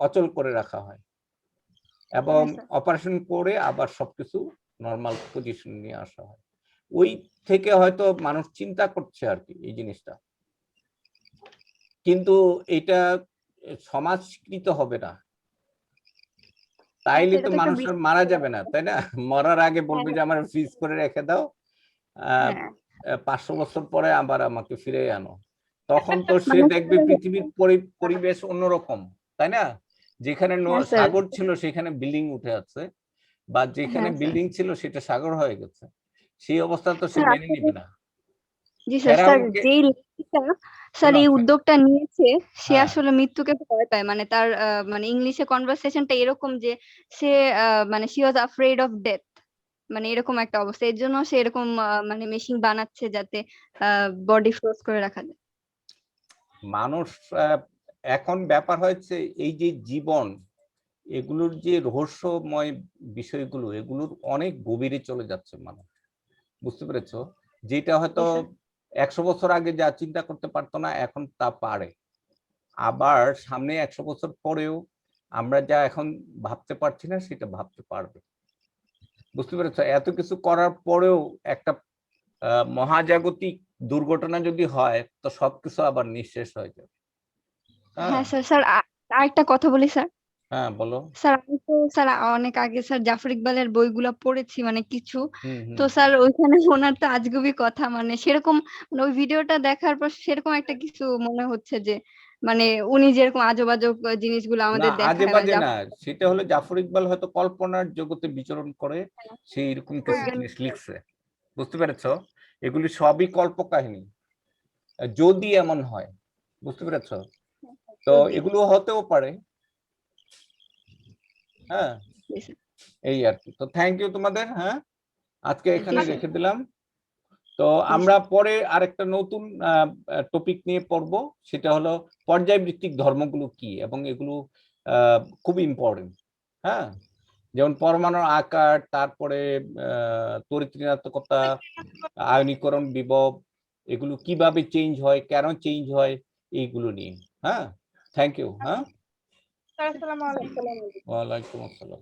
[SPEAKER 2] অচল করে রাখা হয় এবং অপারেশন করে আবার সবকিছু নর্মাল পজিশন নিয়ে আসা হয়। ওই থেকে হয়তো মানুষ চিন্তা করছে আর কি এই জিনিসটা, কিন্তু এটা সমাজকৃত হবে না, তাইলে তো মানুষ আর মারা যাবে না, তাই না? মরার আগে বলবে যে আমার ফ্রিজ করে রেখে দাও, 500 বছর পরে আবার আমাকে ফিরে আনো, তখন তো সে দেখবে পৃথিবীর পরিবেশ অন্যরকম, তাই না? যেখানে সাগর ছিল সেখানে বিল্ডিং উঠে আছে, বা যেখানে বিল্ডিং ছিল সেটা সাগর হয়ে গেছে, সেই অবস্থা তো সে মেনে নিবে না।
[SPEAKER 1] জি স্যার, স্যার যেই লোকটা স্যার এই উদ্যোগটা নিয়েছে সে আসলে মৃত্যুকে ভয় পায়, মানে তার মানে ইংলিশে কনভারসেশনটা এরকম যে সে মানে she was afraid of death, মানে এরকম একটা অবস্থা, এর জন্য সে এরকম মানে মেশিন বানাচ্ছে যাতে বডি ফ্রোজ করে রাখা যায়।
[SPEAKER 2] মানুষ এখন ব্যাপার হয়েছে এই যে জীবন, এগুলোর যে রহস্যময় বিষয়গুলো, এগুলোর অনেক গভীরে চলে যাচ্ছে মানুষ, বুঝতে পেরেছো? যেটা হয়তো 100 বছর আগে যা চিন্তা করতে পারতো না এখন তা পারে, আবার সামনে 100 বছর পরেও আমরা যা এখন ভাবতে পারছি না সেটা ভাবতে পারবে, বুঝতে পেরেছো? এত কিছু করার পরেও একটা মহাজাগতিক দুর্ঘটনা যদি হয় তো সবকিছু আবার নিঃশেষ হয়ে যাবে।
[SPEAKER 1] হ্যাঁ স্যার, স্যার আরেকটা কথা বলি স্যার।
[SPEAKER 2] হ্যাঁ বলো।
[SPEAKER 1] স্যার আমি তো স্যার অনেক আগে স্যার জাফর ইকবালের বইগুলা পড়েছি মানে কিছু,
[SPEAKER 2] হুম।
[SPEAKER 1] তো স্যার ওইখানে ওনার তো আজগুবি কথা, মানে সেরকম মানে ওই ভিডিওটা দেখার পর সেরকম একটা কিছু মনে হচ্ছে যে মানে উনি যেরকম আজব আজব জিনিসগুলো
[SPEAKER 2] না,
[SPEAKER 1] আমাদের
[SPEAKER 2] আজে
[SPEAKER 1] দেখায়, মানে
[SPEAKER 2] বাজে না, সেটা হলো জাফর ইকবাল হয়তো কল্পনার জগতে বিচরণ করে সেই এরকম কিছু জিনিস লিখছে, বুঝতে পেরেছো? এগুলি সবই কল্পকাহিনী, যদি এমন হয়, বুঝতে পেরেছো? তো এগুলো হতেও পারে। হ্যাঁ, এই আর কি। তো থ্যাংক ইউ তোমাদের। হ্যাঁ, আজকে এখানে রেখে দিলাম। তো আমরা পরে আরেকটা নতুন টপিক নিয়ে পড়বো, সেটা হলো পর্যায়ভিত্তিক ধর্মগুলো কি, এবং এগুলো খুব ইম্পর্টেন্ট। হ্যাঁ, যেমন পরমাণুর আকার, তারপরে তড়িৎ ঋণাত্মকতা, আয়নীকরণ বিভব, এগুলো কিভাবে চেঞ্জ হয়, কেন চেঞ্জ হয়, এইগুলো নিয়ে। হ্যাঁ, থ্যাংক ইউ। হ্যাঁ,
[SPEAKER 3] আসসালামু আলাইকুম।
[SPEAKER 2] ওয়ালাইকুম আসসালাম।